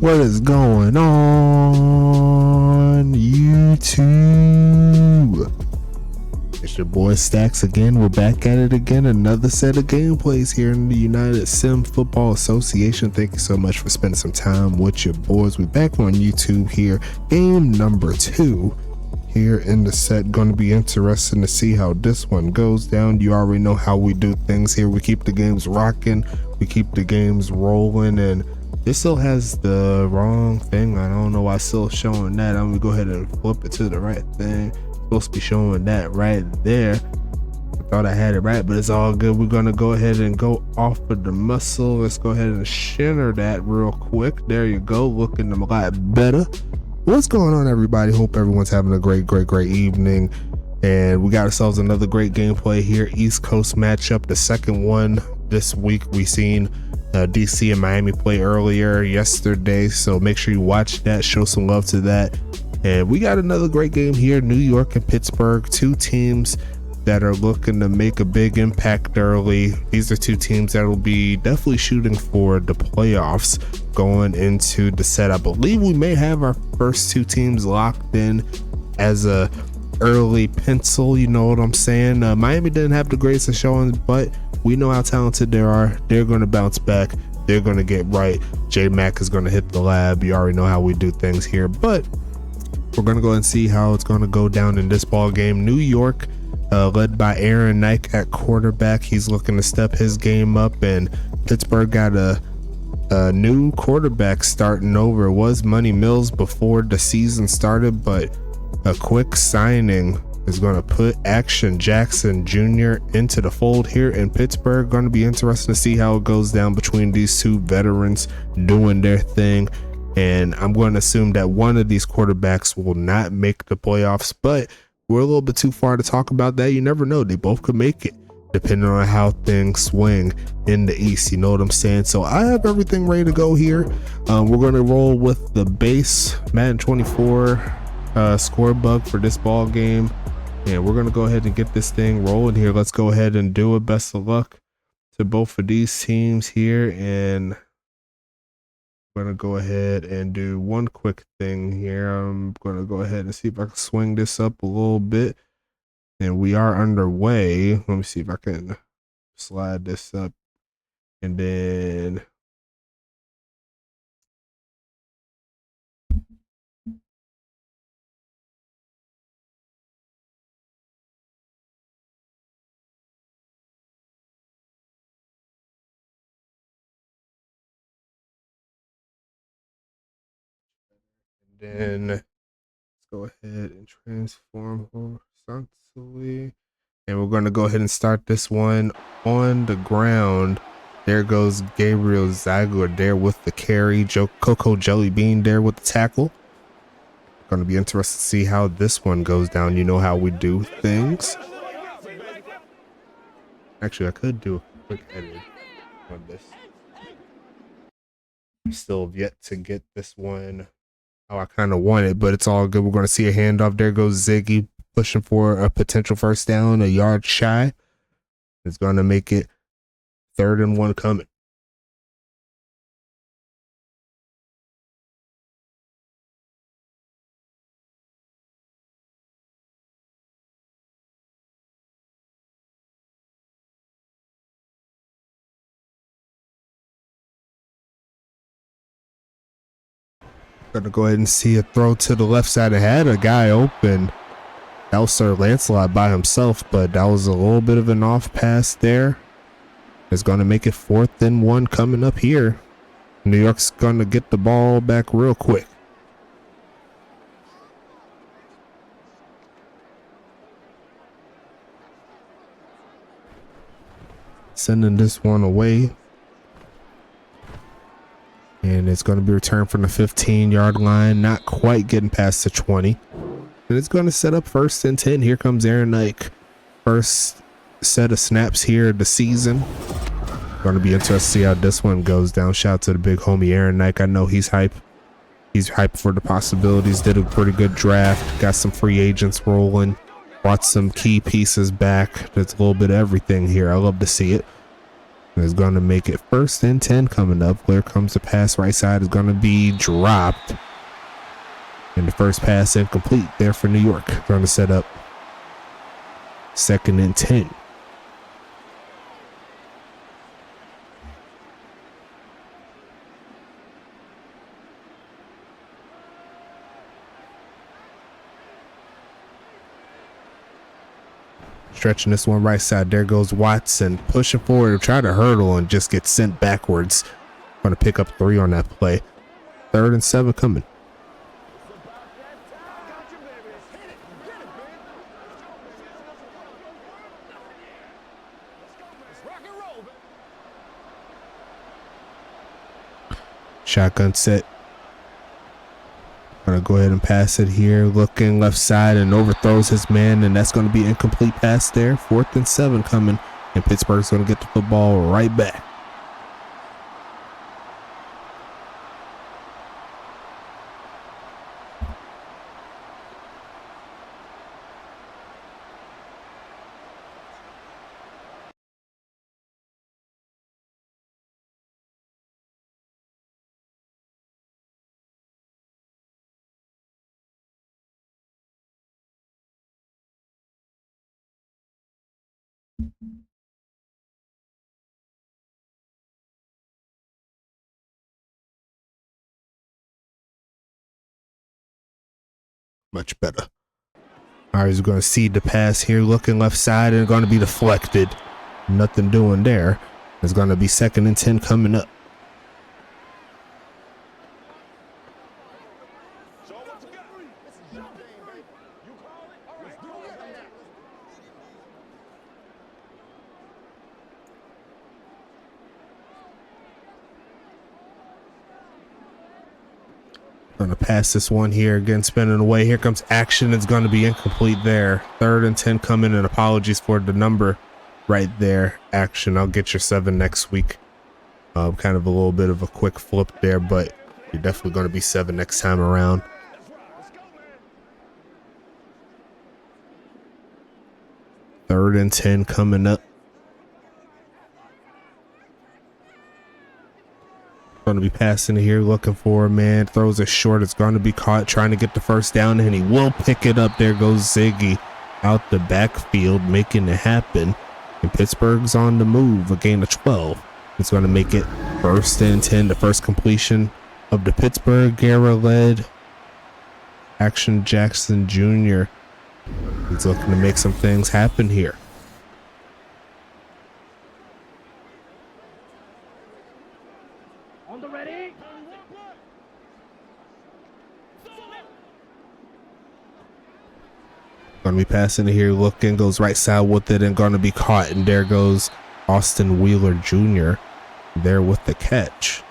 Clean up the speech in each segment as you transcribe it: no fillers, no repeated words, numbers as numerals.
What is going on YouTube? It's your boy Stacks again. We're back at it again. Another set of gameplays here in the United Sim Football Association. Thank you so much for spending some time with your boys. We're back on YouTube here. Game number 2 here in the set. Going to be interesting to see how this one goes down. You already know how we do things here. We keep the games rocking. We keep the games rolling, and this still has the wrong thing. I don't know why it's still showing that. I'm gonna go ahead and flip it to the right thing. It's supposed to be showing that right there. I thought I had it right, but it's all good. We're gonna go ahead and go off of the muscle. Let's go ahead and shimmer that real quick. There you go, looking a lot better. What's going on, everybody? Hope everyone's having a great evening. And we got ourselves another great gameplay here. East Coast matchup, the second one this week. We seen DC and Miami play earlier yesterday, so make sure you watch that, show some love to that. And we got another great game here. New York and Pittsburgh, two teams that are looking to make a big impact early. These are two teams that will be definitely shooting for the playoffs going into the set. I believe we may have our first two teams locked in as a early pencil, you know what I'm saying. Miami didn't have the greatest of showings, but we know how talented they are. They're going to bounce back. They're going to get right. J-Mac is going to hit the lab. You already know how we do things here, but we're going to go and see how it's going to go down in this ball game. New York, led by Aaron Nike at quarterback. He's looking to step his game up, and Pittsburgh got a new quarterback starting over. It was Money Mills before the season started, but a quick signing is going to put Action Jackson Jr. into the fold here in Pittsburgh. Going to be interesting to see how it goes down between these two veterans doing their thing. And I'm going to assume that one of these quarterbacks will not make the playoffs, but we're a little bit too far to talk about that. You never know. They both could make it depending on how things swing in the East. You know what I'm saying? So I have everything ready to go here. We're going to roll with the base Madden 24 score bug for this ball game. And we're going to go ahead and get this thing rolling here. Let's go ahead and do it. Best of luck to both of these teams here. And I'm going to go ahead and do one quick thing here. I'm going to go ahead and see if I can swing this up a little bit. And we are underway. Let me see if I can slide this up. And then let's go ahead and transform horizontally. And we're going to go ahead and start this one on the ground. There goes Gabriel Zagler there with the carry. Coco Jelly Bean there with the tackle. Going to be interested to see how this one goes down. You know how we do things. Actually, I could do a quick edit on this. Still have yet to get this one how I kind of want it, but it's all good. We're going to see a handoff. There goes Ziggy pushing for a potential first down, a yard shy. It's going to make it 3rd and 1 coming. Going to go ahead and see a throw to the left side. It had a guy open. That was Sir Lancelot by himself, but that was a little bit of an off pass there. It's going to make it 4th and 1 coming up here. New York's going to get the ball back real quick. Sending this one away. And it's going to be returned from the 15-yard line. Not quite getting past the 20. And it's going to set up 1st and 10. Here comes Aaron Nike. First set of snaps here of the season. Going to be interesting to see how this one goes down. Shout out to the big homie Aaron Nike. I know he's hype. He's hyped for the possibilities. Did a pretty good draft. Got some free agents rolling. Brought some key pieces back. There's a little bit of everything here. I love to see it. Is going to make it 1st and 10 coming up. There comes the pass. Right side is going to be dropped. And the first pass incomplete there for New York. Going to set up 2nd and 10. Stretching this one right side. There goes Watson pushing forward, try to hurdle and just get sent backwards. Going to pick up 3 on that play. 3rd and 7 coming. Shotgun set. Gonna go ahead and pass it here. Looking left side and overthrows his man, and that's going to be incomplete pass there. 4th and 7 coming, and Pittsburgh's going to get the football right back. Much better. All right, he's going to seed the pass here, looking left side, and going to be deflected. Nothing doing there. It's going to be 2nd and 10 coming up. Gonna pass this one here again, spinning away. Here comes action. It's going to be incomplete there. 3rd and 10 coming, and apologies for the number right there. Action. I'll get your 7 next week. Kind of a little bit of a quick flip there, but you're definitely going to be 7 next time around. Third and 10 coming up. Going to be passing here, looking for a man, throws it short. It's going to be caught, trying to get the first down, and he will pick it up. There goes Ziggy out the backfield, making it happen. And Pittsburgh's on the move, a gain of 12. It's going to make it 1st and 10, the first completion of the Pittsburgh Guerra-led Action Jackson Jr. He's looking to make some things happen here. Going to be passing it here, looking, goes right side with it, and going to be caught. And there goes Austin Wheeler Jr. there with the catch.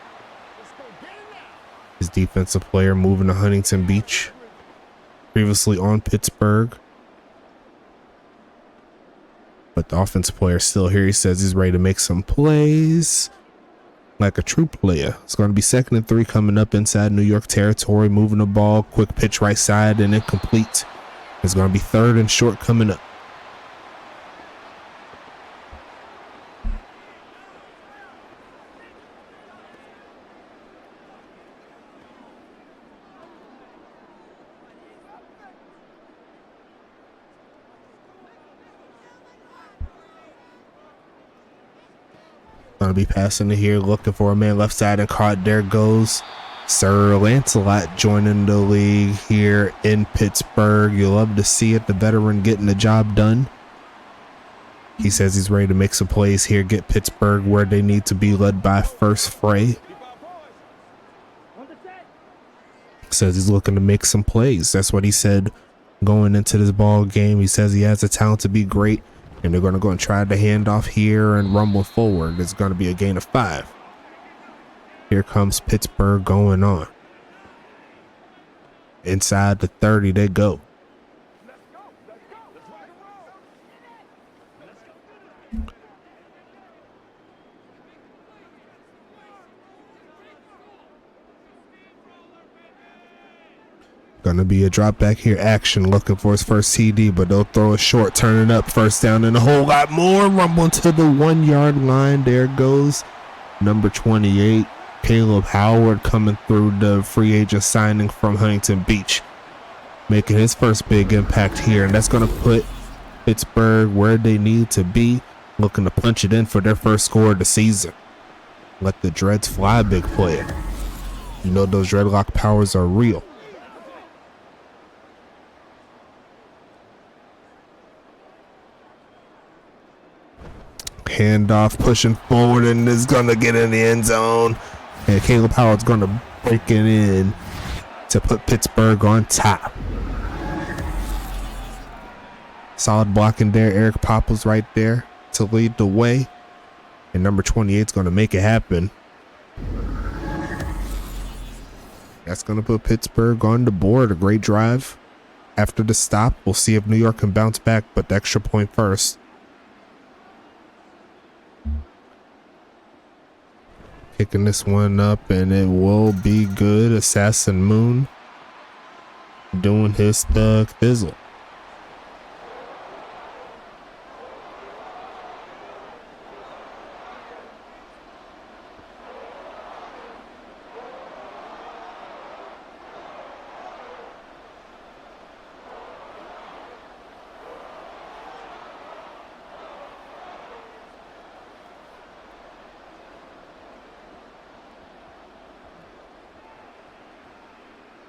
His defensive player moving to Huntington Beach, previously on Pittsburgh. But the offensive player still here. He says he's ready to make some plays like a true player. It's going to be 2nd and 3 coming up inside New York territory, moving the ball, quick pitch right side, and incomplete. It's going to be 3rd and short coming up. Going to be passing it here, looking for a man left side, and caught. There goes Sir Lancelot joining the league here in Pittsburgh. You love to see it, the veteran getting the job done. He says he's ready to make some plays here, get Pittsburgh where they need to be, led by First Frey. Says he's looking to make some plays. That's what he said going into this ball game. He says he has the talent to be great, and they're going to go and try the handoff here and rumble forward. It's going to be a gain of 5. Here comes Pittsburgh going on. Inside the 30 they go. Gonna be a drop back here action, looking for his first TD, but they'll throw a short, turning up, first down and a whole lot more. Rumble to the 1 yard line. There goes number 28, Caleb Howard, coming through the free agent signing from Huntington Beach, making his first big impact here, and that's gonna put Pittsburgh where they need to be, looking to punch it in for their first score of the season. Let the dreads fly, big player. You know those dreadlock powers are real. Handoff, pushing forward, and is gonna get in the end zone. And Caleb Howard's gonna break it in to put Pittsburgh on top. Solid blocking there. Eric Popple's right there to lead the way. And number 28 is gonna make it happen. That's gonna put Pittsburgh on the board. A great drive. After the stop, we'll see if New York can bounce back, but the extra point first. Picking this one up, and it will be good. Assassin Moon doing his thug thizzle.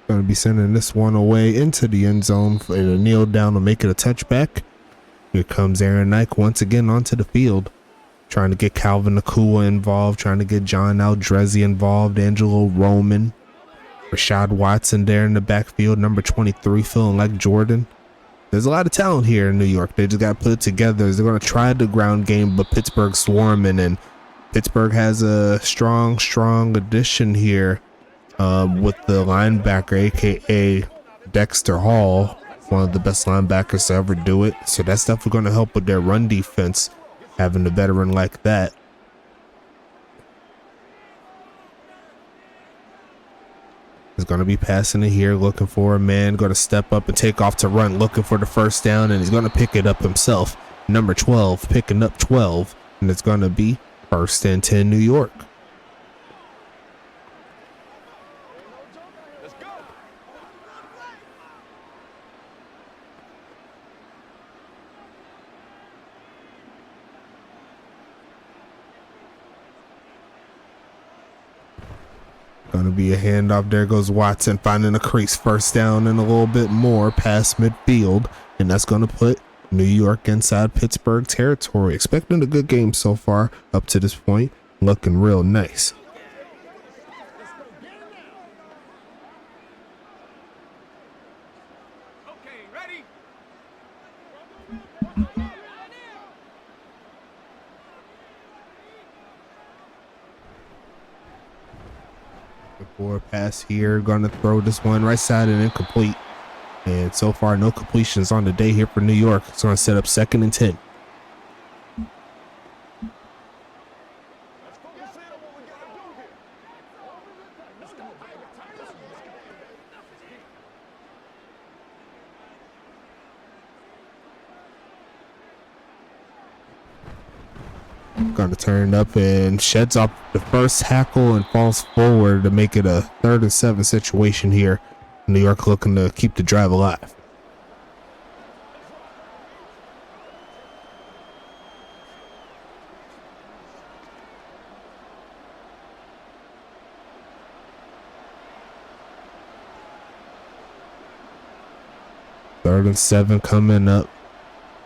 Going to be sending this one away into the end zone for a kneel down to make it a touchback. Here comes Aaron Nike once again onto the field, trying to get Calvin Nakua involved, trying to get John Aldrezi involved, Angelo Roman, Rashad Watson there in the backfield, number 23 feeling like Jordan. There's a lot of talent here in New York. They just got put together. They're going to try the ground game, but Pittsburgh's swarming, and Pittsburgh has a strong addition here. With the linebacker, aka Dexter Hall, one of the best linebackers to ever do it. So that's definitely going to help with their run defense, having a veteran like that. He's going to be passing it here, looking for a man, going to step up and take off to run, looking for the first down, and he's going to pick it up himself. Number 12, picking up 12, and it's going to be 1st and 10 New York. Going to be a handoff. There goes Watson finding a crease, first down and a little bit more past midfield, and that's going to put New York inside Pittsburgh territory. Expecting a good game so far up to this point, looking real nice. For a pass here, gonna throw this one right side and incomplete. And so far, no completions on the day here for New York. It's gonna set up 2nd and 10. Gonna turn up and sheds off the first tackle and falls forward to make it a 3rd and 7 situation here. New York looking to keep the drive alive. Third and 7 coming up.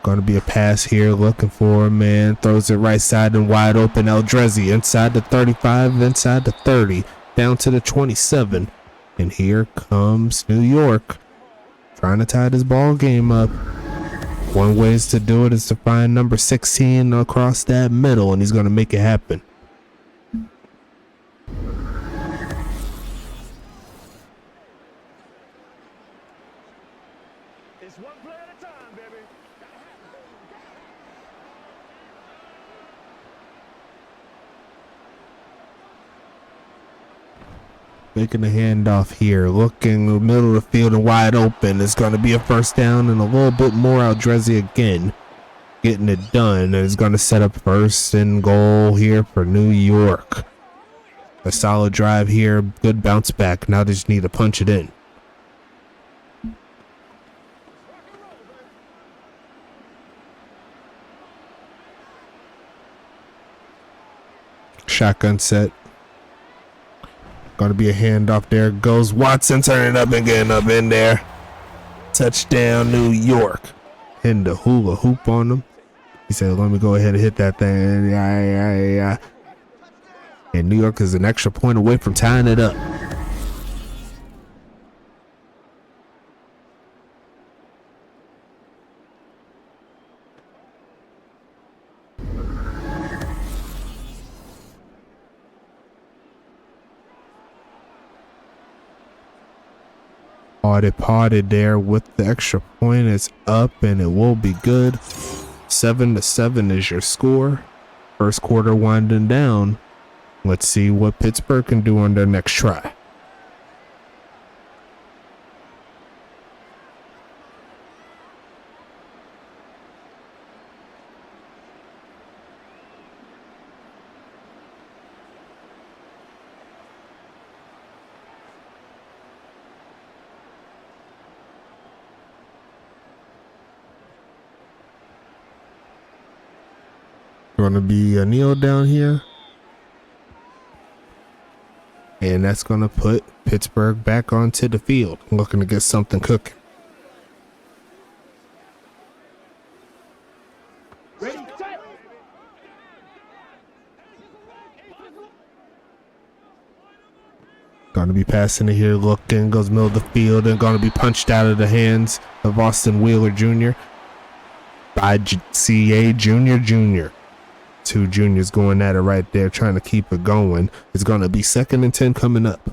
Going to be a pass here, looking for a man, throws it right side and wide open. Aldrezi inside the 35, inside the 30, down to the 27. And here comes New York, trying to tie this ball game up. One way is to do it is to find number 16 across that middle, and he's going to make it happen. It's one play at a time, baby. Making a handoff here, looking in the middle of the field and wide open. It's going to be a first down and a little bit more. Aldrezi again getting it done, and it's going to set up first and goal here for New York. A solid drive here, good bounce back. Now they just need to punch it in. Shotgun set. Going to be a handoff. There goes Watson, turning up and getting up in there. Touchdown, New York. Hitting the hula hoop on them. He said, let me go ahead and hit that thing. Yeah. And New York is an extra point away from tying it up. Parted there with the extra point. It's up and it will be good. 7-7 is your score. First quarter winding down. Let's see what Pittsburgh can do on their next try. Going to be a kneel down here. And that's going to put Pittsburgh back onto the field, looking to get something cooking. Going to be passing it here, looking, goes middle of the field, and going to be punched out of the hands of Austin Wheeler Jr. by C.A. Jr. Two juniors going at it right there, trying to keep it going. It's going to be 2nd and 10 coming up.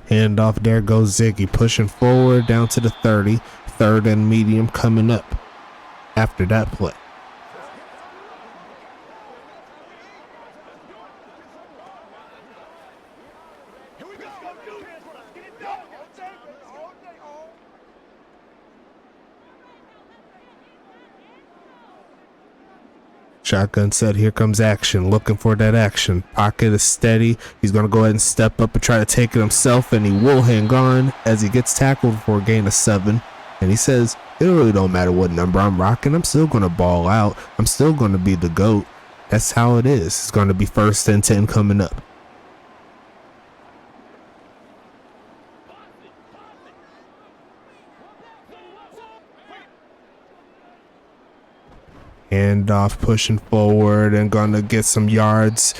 Handoff, there goes Ziggy, pushing forward down to the 30. 3rd and medium coming up after that play. Shotgun set, here comes action, looking for that action. Pocket is steady. He's going to go ahead and step up and try to take it himself, and he will hang on as he gets tackled for a gain of 7. And he says, it really don't matter what number I'm rocking. I'm still going to ball out. I'm still going to be the GOAT. That's how it is. It's going to be 1st and 10 coming up. Handoff, pushing forward and gonna get some yards.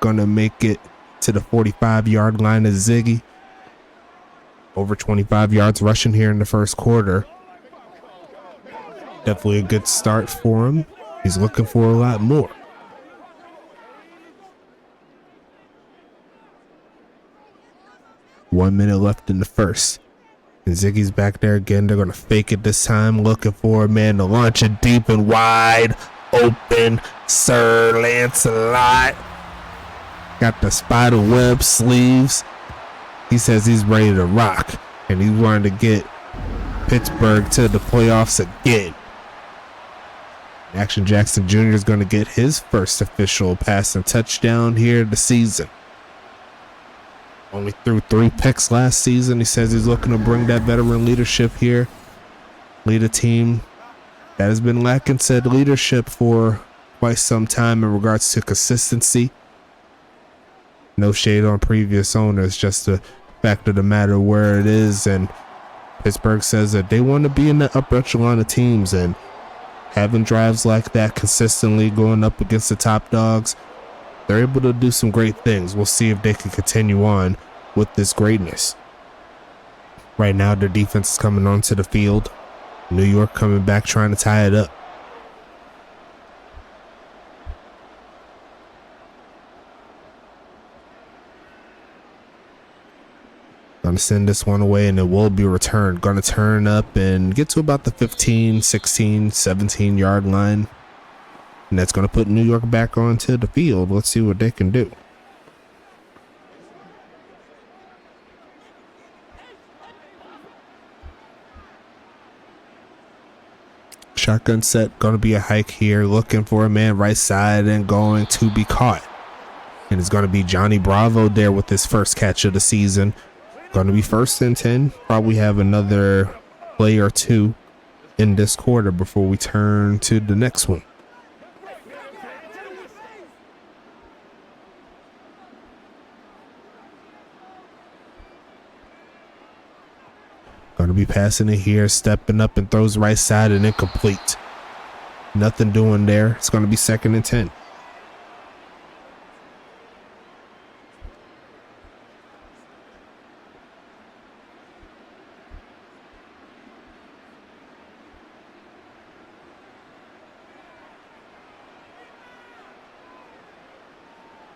Gonna make it to the 45-yard line of Ziggy. Over 25 yards rushing here in the first quarter. Definitely a good start for him. He's looking for a lot more. One minute left in the first. And Ziggy's back there again. They're going to fake it this time. Looking for a man to launch it deep and wide open. Sir Lancelot. Got the spider web sleeves. He says he's ready to rock. And he's wanting to get Pittsburgh to the playoffs again. Action Jackson Jr. is going to get his first official passing touchdown here this season. Only threw 3 picks last season. He says he's looking to bring that veteran leadership here. Lead a team that has been lacking said leadership for quite some time in regards to consistency. No shade on previous owners, just the fact of the matter where it is. And Pittsburgh says that they want to be in the upper echelon of teams, and having drives like that consistently going up against the top dogs, they're able to do some great things. We'll see if they can continue on with this greatness. Right now, their defense is coming onto the field. New York coming back trying to tie it up. Gonna send this one away and it will be returned. Gonna turn up and get to about the 15, 16, 17 yard line. And that's gonna put New York back onto the field. Let's see what they can do. Shotgun set, gonna be a hike here, looking for a man right side and going to be caught. And it's gonna be Johnny Bravo there with his first catch of the season. Gonna be 1st and 10. Probably have another play or two in this quarter before we turn to the next one. Gonna be passing it here, stepping up and throws right side and incomplete. Nothing doing there. It's gonna be 2nd and 10.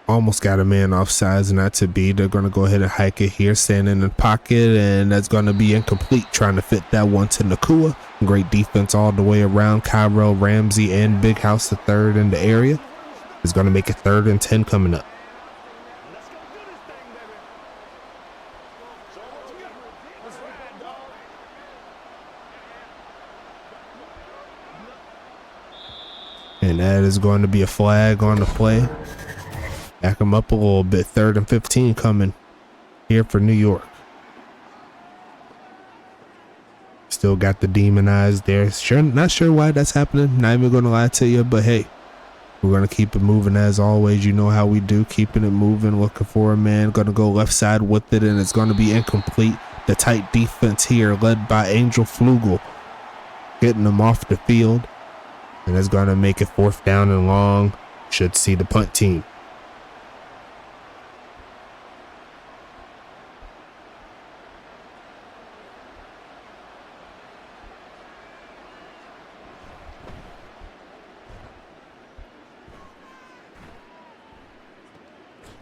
Almost got a man offsides, not to be. They're going to go ahead and hike it here, stand in the pocket, and that's going to be incomplete. Trying to fit that one to Nakua. Great defense all the way around. Cairo, Ramsey, and Big House the third in the area. Is going to make it 3rd and 10 coming up. And that is going to be a flag on the play. Back them up a little bit. 3rd and 15 coming here for New York. Still got the demon eyes there. Not sure why that's happening. Not even going to lie to you, but hey, we're going to keep it moving as always. You know how we do. Keeping it moving. Looking for a man. Going to go left side with it, and it's going to be incomplete. The tight defense here led by Angel Flugel. Getting them off the field. And it's going to make it 4th down and long. Should see the punt team.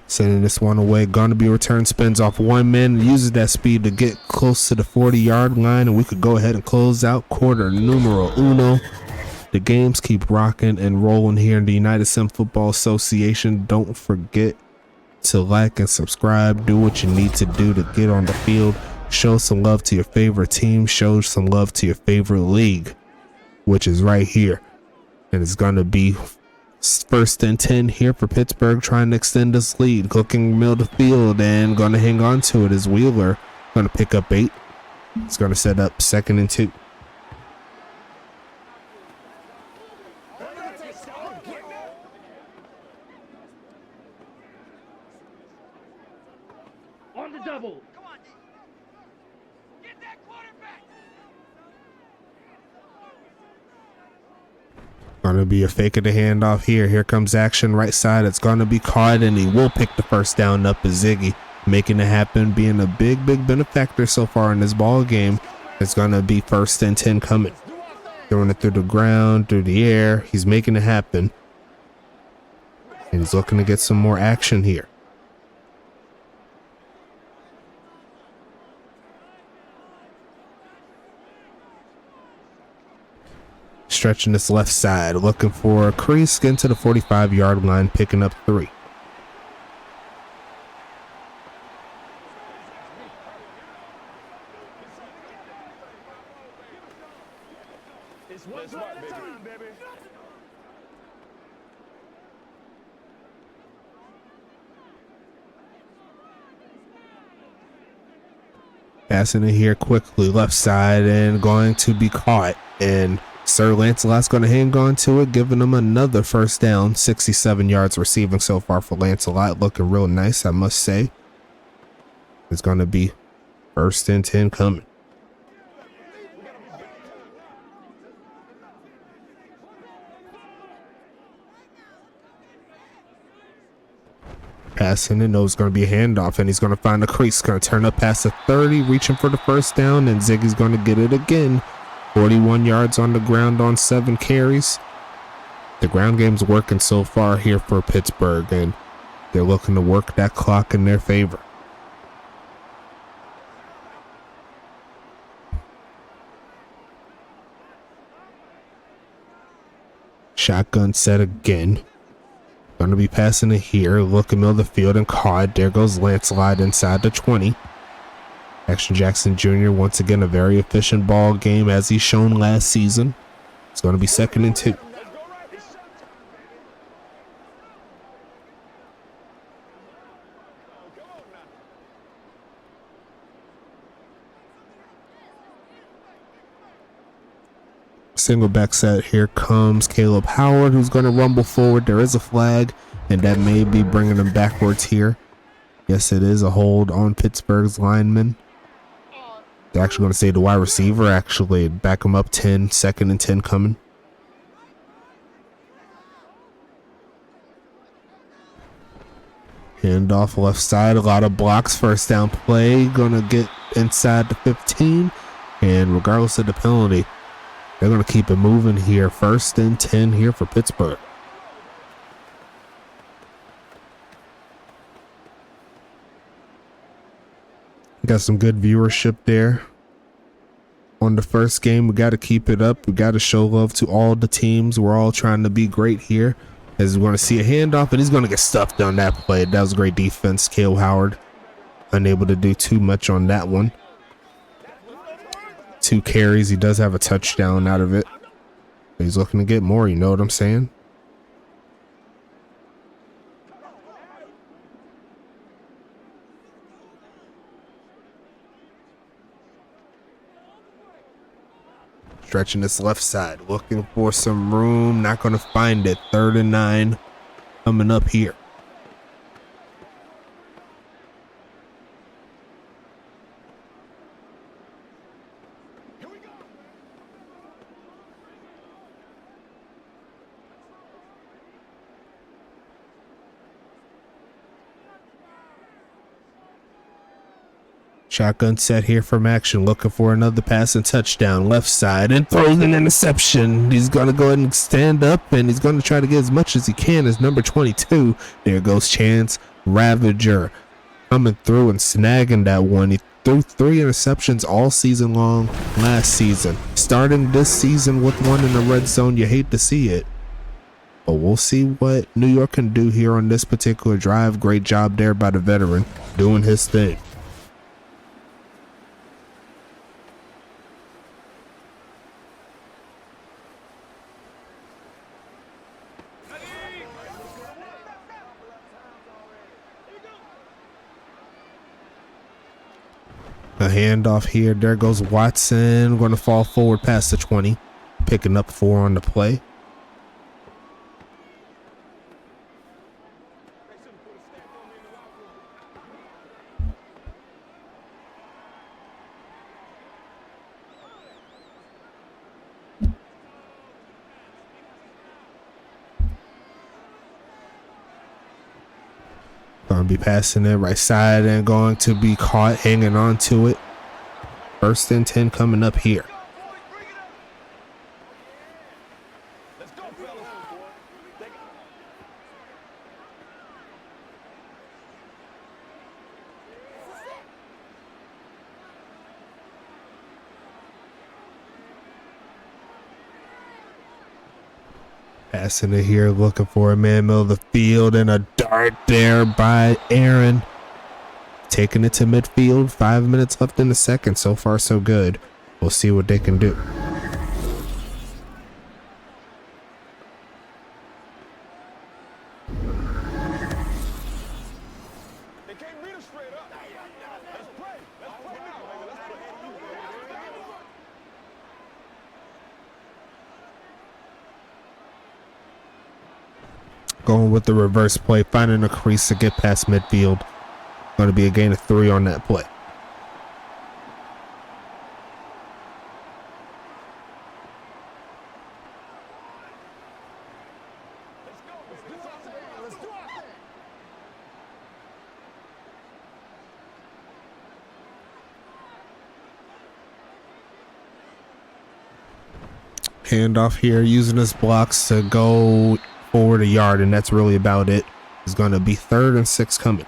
Sending this one away. Gonna be returned. Spins off one man. Uses that speed to get close to the 40-yard line. And we could go ahead and close out quarter numero uno. The games keep rocking and rolling here in the United Sim Football Association. Don't forget to like and subscribe. Do what you need to do to get on the field. Show some love to your favorite team. Show some love to your favorite league, which is right here. And it's gonna be 1st and 10 here for Pittsburgh, trying to extend this lead. Looking middle of the field and going to hang on to it as Wheeler going to pick up 8. It's going to set up 2nd and 2. On the double. Gonna be a fake of the handoff here. Here comes action right side. It's gonna be caught and he will pick the 1st down up as Ziggy, making it happen, being a big benefactor so far in this ball game. It's gonna be 1st and 10 coming. Throwing it through the ground, through the air. He's making it happen. And he's looking to get some more action here. Stretching this left side, looking for a crease, getting to the 45-yard line, picking up 3. It's one play at a time, baby. Passing it here quickly, left side, and going to be caught. And Sir Lancelot's going to hang on to it, giving him another 1st down. 67 yards receiving so far for Lancelot. Looking real nice, I must say. It's going to be 1st and 10 coming. Passing it, knows it's going to be a handoff, and he's going to find a crease. Going to turn up past the 30, reaching for the 1st down, and Ziggy's going to get it again. 41 yards on the ground on 7 carries. The ground game's working so far here for Pittsburgh, and they're looking to work that clock in their favor. Shotgun set again. Gonna be passing it here. Looking middle of the field and caught. There goes Landslide inside the 20. Action Jackson Jr. once again a very efficient ball game as he's shown last season. It's gonna be 2nd and 2. Single back set. Here comes Caleb Howard, who's going to rumble forward. There is a flag, and that may be bringing him backwards here. Yes, it is a hold on Pittsburgh's lineman. They're actually going to say the wide receiver, actually back him up 10, 2nd and 10 coming. Handoff left side, a lot of blocks, 1st down play. Going to get inside the 15, and regardless of the penalty, they're going to keep it moving here. 1st and 10 here for Pittsburgh. Got some good viewership there on the first game. We got to keep it up. We got to show love to all the teams. We're all trying to be great here. As we're going to see a handoff, and he's going to get stuffed on that play. That was great defense. Caleb Howard unable to do too much on that one. 2 carries. He does have a touchdown out of it. He's looking to get more, you know what I'm saying? Stretching this left side, looking for some room, not going to find it. 3rd and 9 coming up here. Shotgun set here from action, looking for another pass and touchdown. Left side and throws an interception. He's going to go ahead and stand up, and he's going to try to get as much as he can as number 22. There goes Chance Ravager coming through and snagging that one. He threw 3 interceptions all season long last season. Starting this season with 1 in the red zone, you hate to see it. But we'll see what New York can do here on this particular drive. Great job there by the veteran doing his thing. A handoff here. There goes Watson. Going to fall forward past the 20. Picking up 4 on the play. Going to be passing it right side and going to be caught hanging on to it. 1st and 10 coming up here. Passing it here, looking for a man middle of the field, and a dart there by Aaron. Taking it to midfield. 5 minutes left in the second. So far, so good. We'll see what they can do. Going with the reverse play, finding a crease to get past midfield. Going to be a gain of 3 on that play. Handoff here, using his blocks to go forward a yard, and that's really about it. It's going to be 3rd and 6 coming.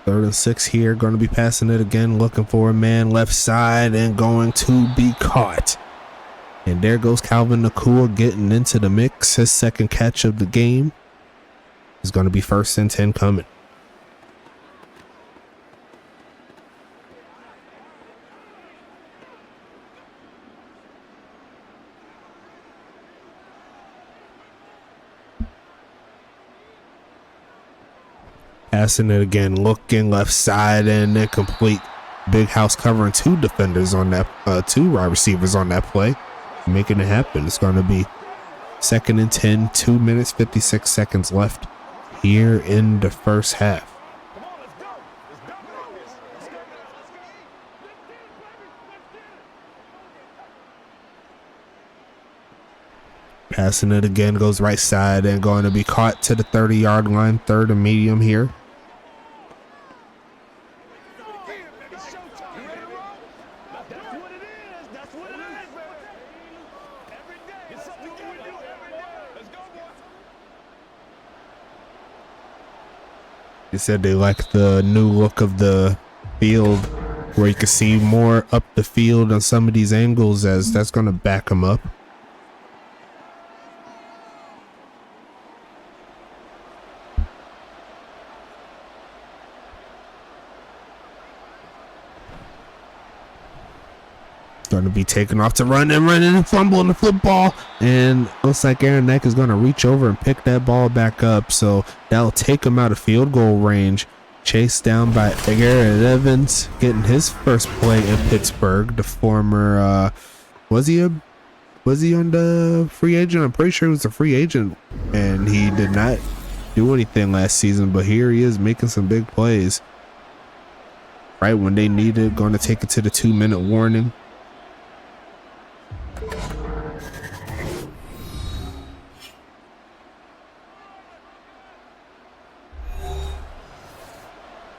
3rd and 6 here. Going to be passing it again, looking for a man left side and going to be caught. And there goes Calvin Nakua getting into the mix. His second catch of the game is going to be 1st and 10 coming. Passing it again, looking left side and incomplete. Big house covering 2 defenders on that, 2 wide receivers on that play, making it happen. It's going to be 2nd and 10, 2 minutes, 56 seconds left here in the first half. Come on, let's go. Let's go. Let's go. Passing it again, goes right side and going to be caught to the 30-yard line. 3rd and medium here. It's showtime. You ready to roll? That's what it is. That's what it is, baby. Every day. It's something we do every day. Let's go, boys. They said they like the new look of the field, where you can see more up the field on some of these angles, as that's going to back them up. Going to be taken off to run and fumbling the football, and looks like Aaron Neck is going to reach over and pick that ball back up, so that'll take him out of field goal range. Chased down by Garrett Evans, getting his first play in Pittsburgh. The former was he on the free agent? I'm pretty sure he was a free agent, and he did not do anything last season, but here he is making some big plays right when they needed. Going to take it to the 2-minute warning.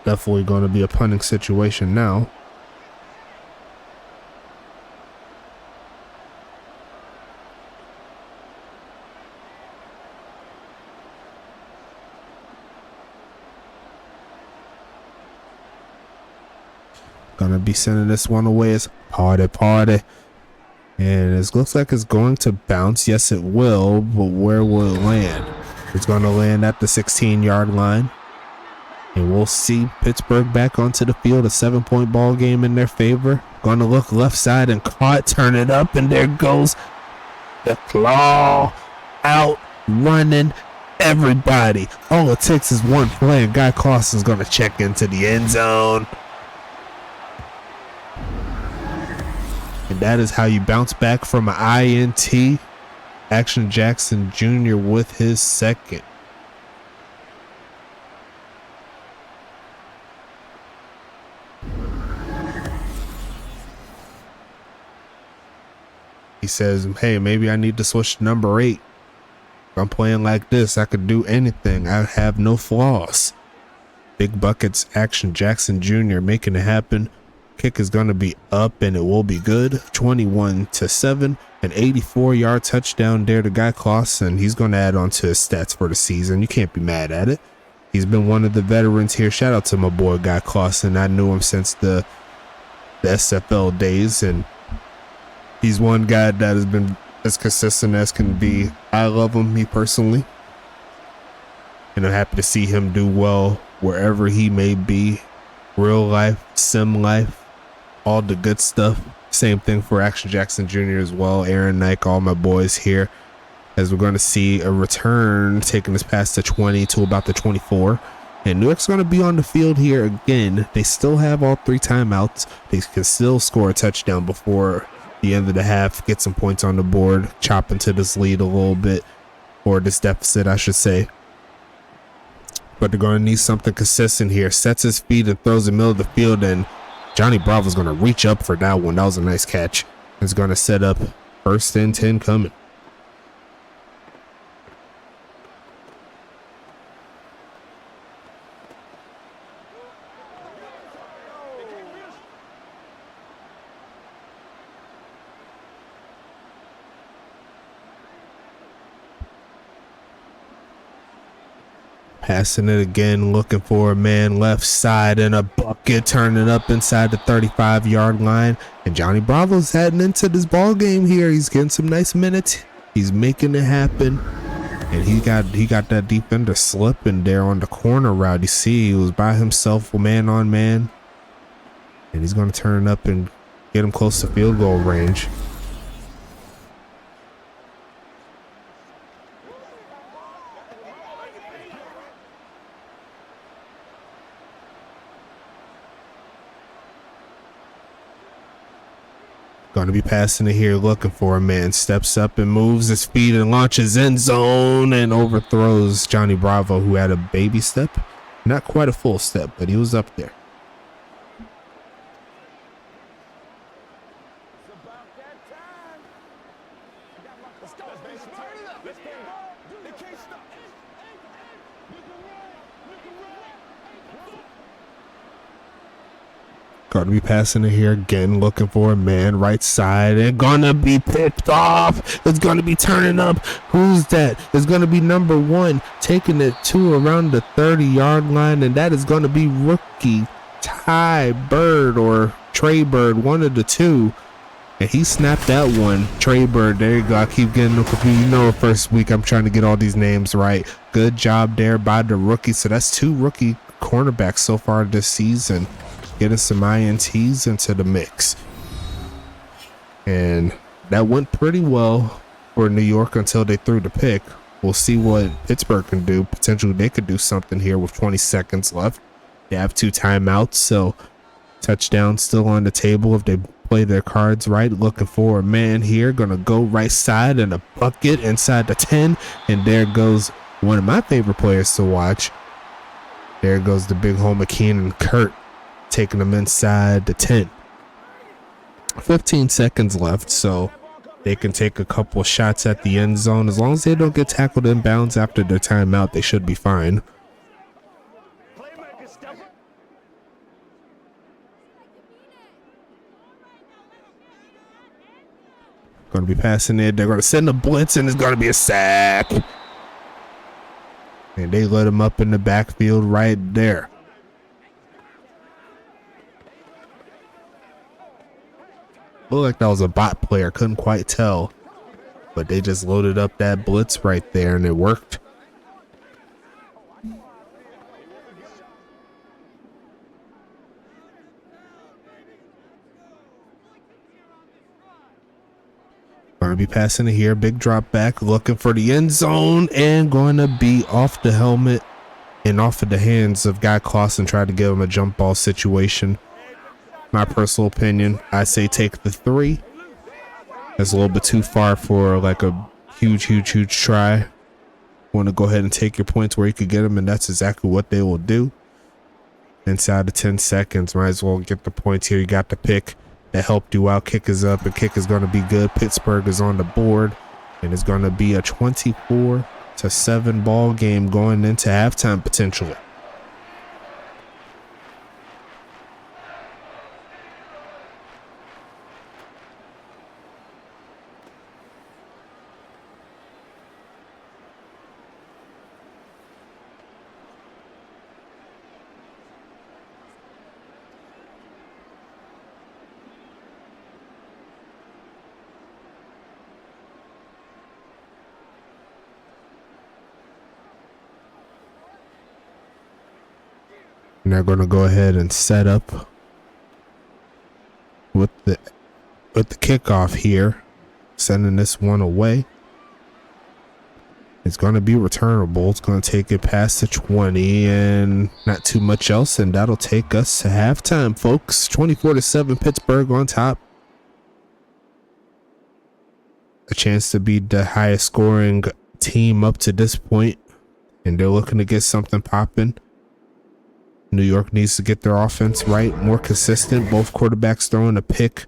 Definitely going to be a punting situation now. Gonna be sending this one away as party. And it looks like it's going to bounce. Yes, it will, but where will it land? It's going to land at the 16-yard line. And we'll see Pittsburgh back onto the field. A 7-point ball game in their favor. Going to look left side and caught. Turn it up, and there goes the claw out running everybody. All it takes is one play, and Guy Clausen's going to check into the end zone. And that is how you bounce back from an INT. Action Jackson Jr. with his second. He says, hey, maybe I need to switch to number 8. If I'm playing like this, I could do anything. I have no flaws. Big buckets, Action Jackson Jr. making it happen. Kick is going to be up, and it will be good. 21-7, an 84-yard touchdown there to Guy Clausen. He's going to add on to his stats for the season. You can't be mad at it. He's been one of the veterans here. Shout out to my boy Guy Clausen. I knew him since the SFL days, and he's one guy that has been as consistent as can be. I love him, me personally, and I'm happy to see him do well wherever he may be. Real life, sim life, all the good stuff. Same thing for Action Jackson Jr. as well. Aaron Nike, all my boys here, as we're going to see a return taking us past the 20 to about the 24. And Newark's going to be on the field here again. They still have all 3 timeouts. They can still score a touchdown before the end of the half, get some points on the board, chop into this lead a little bit, or this deficit, I should say. But they're going to need something consistent here. Sets his feet and throws in the middle of the field, and Johnny Bravo's going to reach up for that one. That was a nice catch. It's going to set up 1st and 10 coming. Passing it again, looking for a man left side and a bucket, turning up inside the 35-yard line. And Johnny Bravo's heading into this ball game here. He's getting some nice minutes. He's making it happen. And he got that defender slipping there on the corner route. You see, he was by himself, man on man. And he's going to turn up and get him close to field goal range. Going to be passing it here, looking for a man. Steps up and moves his feet and launches end zone and overthrows Johnny Bravo, who had a baby step. Not quite a full step, but he was up there. Going to be passing it here again, looking for a man right side and gonna be picked off. It's gonna be turning up. Who's that? It's gonna be number 1, taking it to around the 30-yard line, and that is gonna be rookie Ty Bird or Trey Bird, one of the two. And he snapped that one. Trey Bird, there you go. I keep getting them confused. You know, first week I'm trying to get all these names right. Good job there by the rookie. So that's 2 rookie cornerbacks so far this season, getting some INTs into the mix. And that went pretty well for New York until they threw the pick. We'll see what Pittsburgh can do. Potentially they could do something here with 20 seconds left. They have 2 timeouts, so touchdown still on the table if they play their cards right. Looking for a man here, gonna go right side and a bucket inside the 10, and there goes one of my favorite players to watch. There goes the big home Keenan Kurt, taking them inside the 10. 15 seconds left, so they can take a couple shots at the end zone. As long as they don't get tackled inbounds after their timeout, they should be fine. Going to be passing it. They're going to send a blitz, and it's going to be a sack. And they let him up in the backfield right there. Looked like that was a bot player. Couldn't quite tell. But they just loaded up that blitz right there, and it worked. Going to be passing it here. Big drop back. Looking for the end zone. And going to be off the helmet and off of the hands of Guy Clausen. Tried to give him a jump ball situation. My personal opinion, I say take the 3. That's a little bit too far for like a huge try. Want to go ahead and take your points where you could get them, and that's exactly what they will do. Inside the 10 seconds, might as well get the points here. You got the pick that helped you out. Kick is up, and kick is going to be good. Pittsburgh is on the board, and it's going to be a 24-7 ball game going into halftime potentially. And they're going to go ahead and set up with the kickoff here, sending this one away. It's going to be returnable. It's going to take it past the 20 and not too much else, and that'll take us to halftime, folks. 24-7, Pittsburgh on top. A chance to be the highest scoring team up to this point, and they're looking to get something popping. New York needs to get their offense right, more consistent. Both quarterbacks throwing a pick.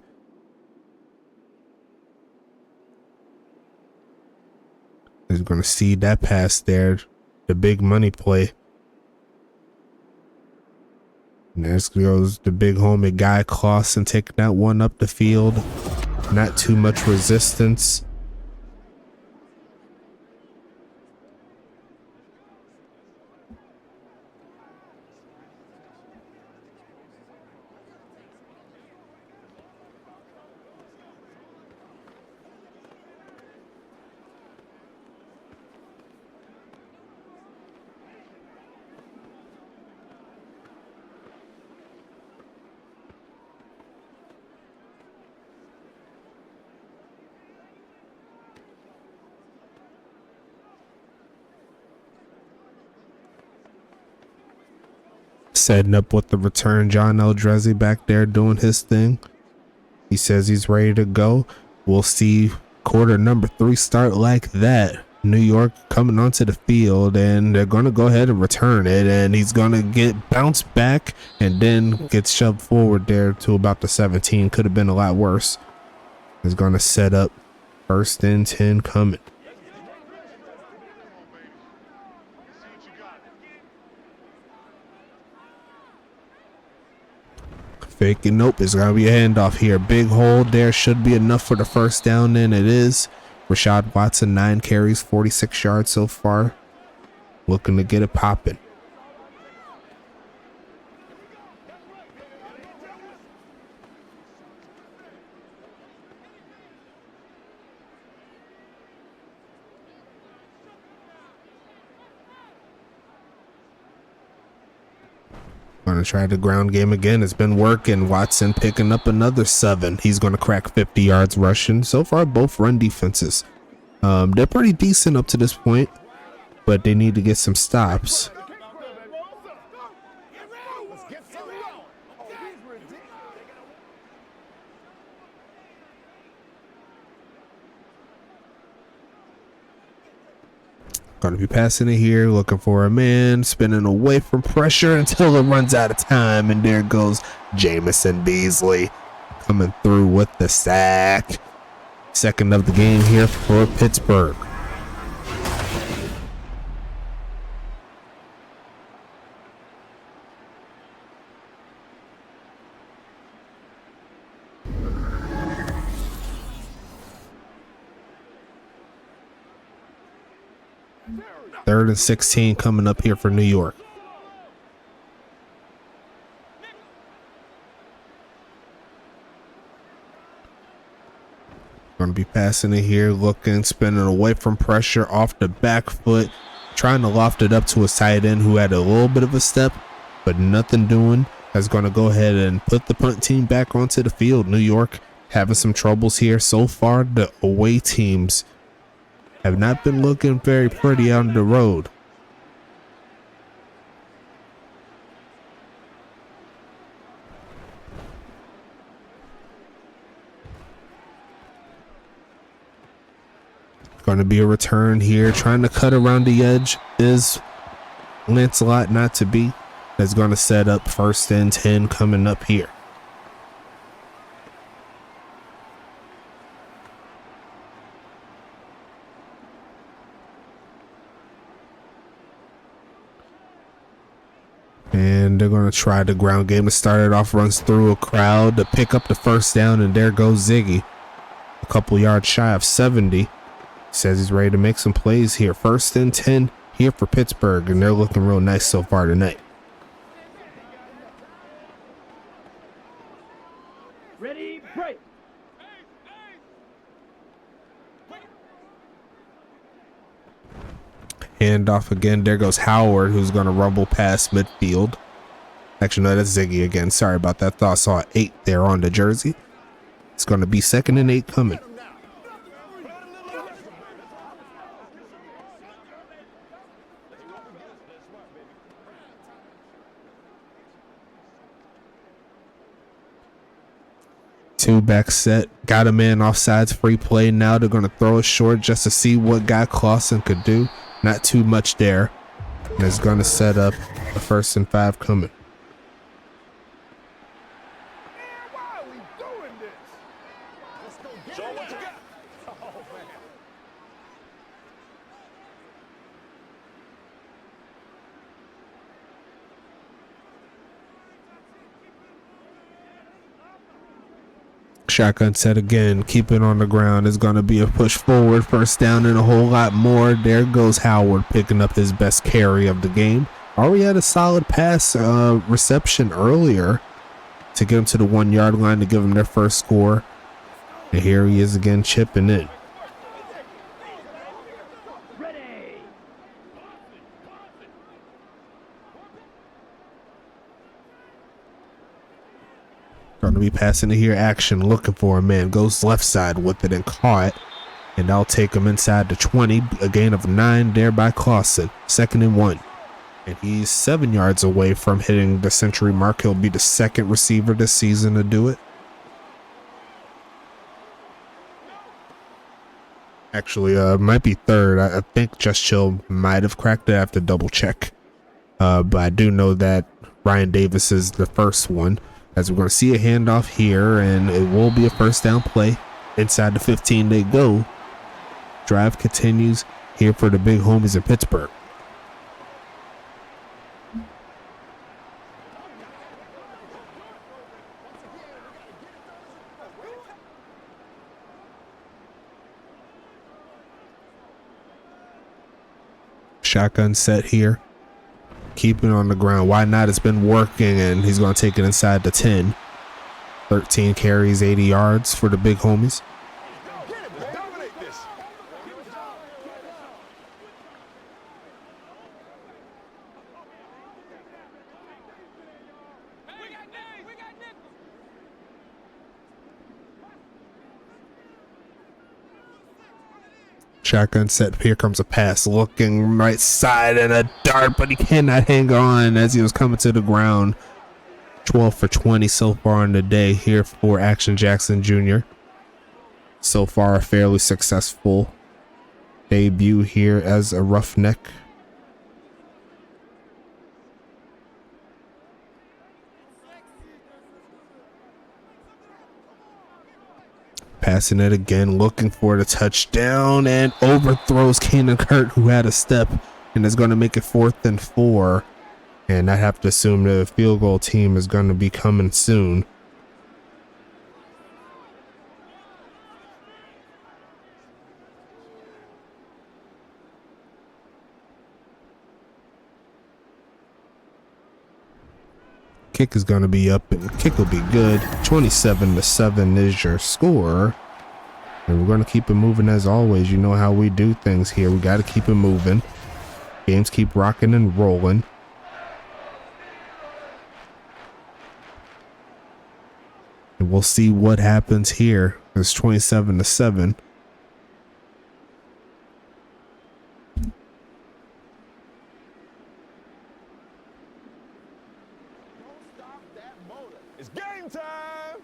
He's going to see that pass there, the big money play. And there goes the big homie Guy Clausen taking that one up the field. Not too much resistance. Setting up with the return, John Eldrezzi back there doing his thing. He says he's ready to go. We'll see quarter number 3 start like that. New York coming onto the field, and they're going to go ahead and return it, and he's going to get bounced back and then get shoved forward there to about the 17. Could have been a lot worse. He's going to set up 1st and 10 coming. Faking, nope, it's going to be a handoff here. Big hole there, should be enough for the 1st down, and it is. Rashad Watson, 9 carries, 46 yards so far. Looking to get it popping. Gonna try the ground game again. It's been working. Watson picking up another 7. He's gonna crack 50 yards rushing. So far, both run defenses. They're pretty decent up to this point, but they need to get some stops. Going to be passing it here, looking for a man, spinning away from pressure until it runs out of time, and there goes Jamison Beasley coming through with the sack. 2nd of the game here for Pittsburgh. Third and 16 coming up here for New York. Going to be passing it here, looking, spinning away from pressure off the back foot, trying to loft it up to a tight end who had a little bit of a step, but nothing doing. That's going to go ahead and put the punt team back onto the field. New York having some troubles here so far. The away teams have not been looking very pretty on the road. Going to be a return here. Trying to cut around the edge is Lancelot not to be. That's going to set up 1st and 10 coming up here. And they're going to try the ground game to start it off. Runs through a crowd to pick up the 1st down, and there goes Ziggy. A couple yards shy of 70. Says he's ready to make some plays here. 1st and 10 here for Pittsburgh, and they're looking real nice so far tonight. Ready, break. Handoff again. There goes Howard, who's going to rumble past midfield. Actually, no, that's Ziggy again. Sorry about that. Thought I saw 8 there on the jersey. It's going to be 2nd and 8 coming. Two back set, got a man offsides, free play. Now they're going to throw it short just to see what Guy Clausen could do. Not too much there. And it's going to set up a 1st and 5 coming. Why are we doing this? Let's go get it. What you got? Oh, man. Shotgun set again, keep it on the ground. It's going to be a push forward, 1st down and a whole lot more. There goes Howard picking up his best carry of the game. Already had a solid pass reception earlier to get him to the 1-yard line to give him their 1st score. And here he is again chipping in. Going to be passing it here. Action, looking for a man. Goes left side with it and caught. And I'll take him inside the 20. A gain of 9 there by Clausen. 2nd and 1. And he's 7 yards away from hitting the century mark. He'll be the second receiver this season to do it. Actually, might be third. I think Just Chill might have cracked it. I have to double check. But I do know that Ryan Davis is the first one. As we're going to see a handoff here, and it will be a first down play. Inside the 15 they go. Drive continues here for the big homies in Pittsburgh. Shotgun set here. Keep it on the ground. Why not? It's been working, and he's going to take it inside the 10. 13 carries, 80 yards for the big homies. Shotgun set. Here comes a pass. Looking right side and a dart, but he cannot hang on as he was coming to the ground. 12 for 20 so far in the day here for Action Jackson Jr. So far, a fairly successful debut here as a Roughneck. Passing it again, looking for the touchdown, and overthrows Kanan Kurt, who had a step, and is going to make it 4th and 4. And I have to assume the field goal team is going to be coming soon. Kick is going to be up, and kick will be good. 27-7 is your score. And we're going to keep it moving as always. You know how we do things here. We got to keep it moving. Games keep rocking and rolling. And we'll see what happens here. It's 27-7. It's game time!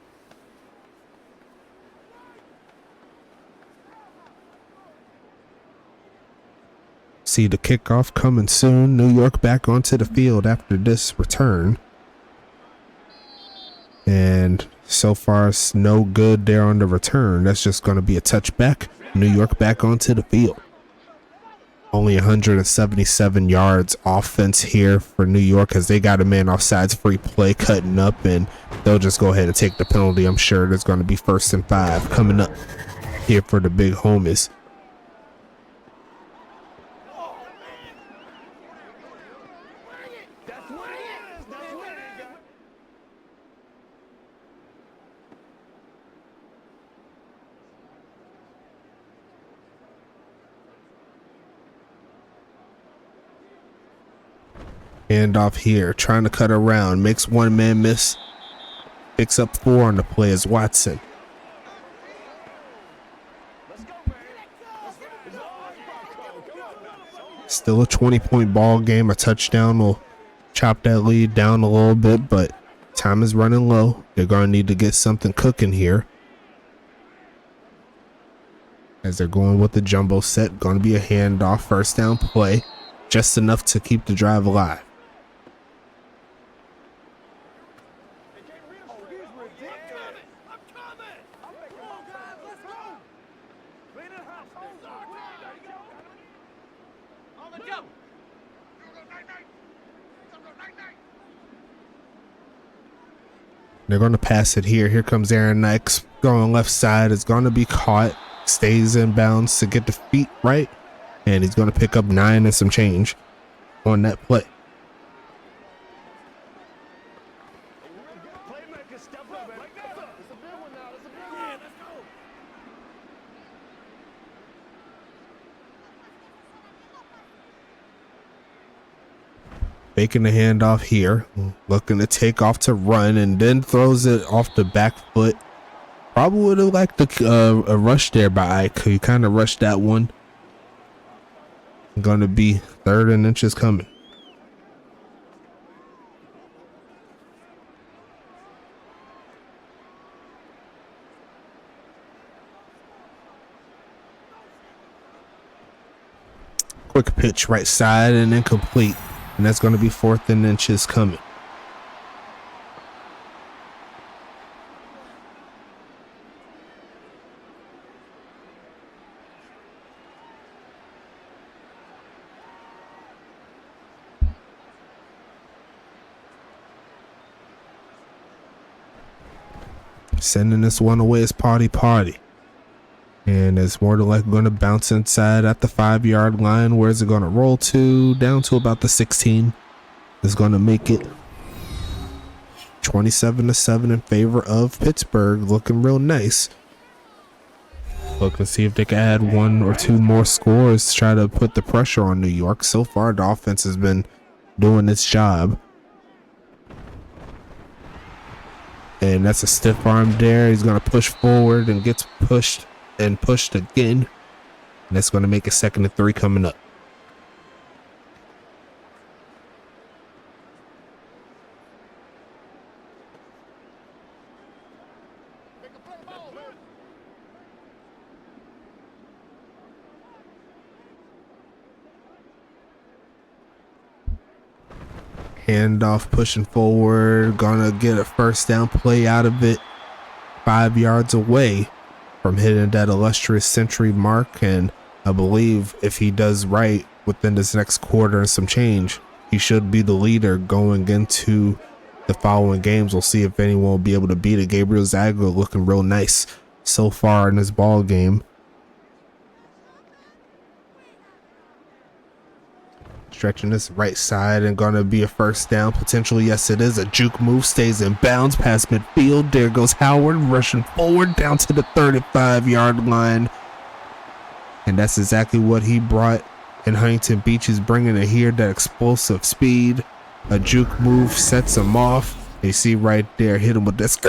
See the kickoff coming soon. New York back onto the field after this return. And so far, it's no good there on the return. That's just going to be a touchback. New York back onto the field. Only 177 yards offense here for New York as they got a man offsides free play cutting up, and they'll just go ahead and take the penalty. I'm sure there's going to be 1st and 5 coming up here for the big homies. That's what it is! That's what it is! Handoff here, trying to cut around, makes one man miss, picks up 4 on the play as Watson. Still a 20-point ball game. A touchdown will chop that lead down a little bit, but time is running low. They're going to need to get something cooking here. As they're going with the jumbo set, going to be a handoff, 1st down play, just enough to keep the drive alive. They're going to pass it here. Here comes Aaron Nikes going left side. It's going to be caught. Stays in bounds to get the feet right. And he's going to pick up 9 and some change on that play. Making the handoff here, looking to take off to run, and then throws it off the back foot. Probably would have liked a rush there by Ike. He kind of rushed that one. Going to be 3rd and inches coming. Quick pitch right side and incomplete. And that's going to be 4th and inches coming. Sending this one away is party. And it's more than likely going to bounce inside at the 5-yard line. Where's it going to roll to? Down to about the 16. It's going to make it 27-7 in favor of Pittsburgh. Looking real nice. Look and see if they can add 1 or 2 more scores to try to put the pressure on New York. So far, the offense has been doing its job. And that's a stiff arm there. He's going to push forward and gets pushed and pushed again. And that's going to make it 2nd and 3 coming up. Handoff pushing forward. Gonna get a first down play out of it. 5 yards away from hitting that illustrious century mark. And I believe if he does right within this next quarter and some change, he should be the leader going into the following games. We'll see if anyone will be able to beat it. Gabriel Zaga looking real nice so far in this ball game. Stretching this right side and gonna be a first down potentially. Yes, it is. A juke move, stays in bounds past midfield. There goes Howard rushing forward down to the 35-yard line, and that's exactly what he brought. And Huntington Beach is bringing it here, that explosive speed. A juke move sets him off. You see right there, hit him with this.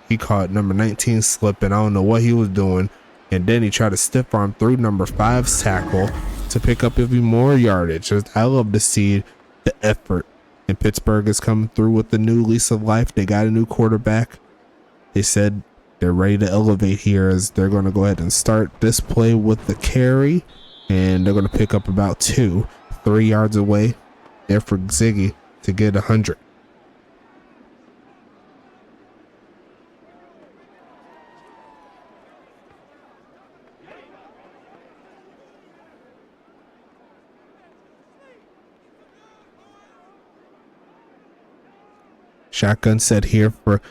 He caught number 19 slipping. I don't know what he was doing, and then he tried to stiff arm through number 5's tackle to pick up even more yardage. I love to see the effort. And Pittsburgh is coming through with a new lease of life. They got a new quarterback. They said they're ready to elevate here, as they're going to go ahead and start this play with the carry. And they're going to pick up about 2, 3 yards away there for Ziggy to get 100. Shotgun set here for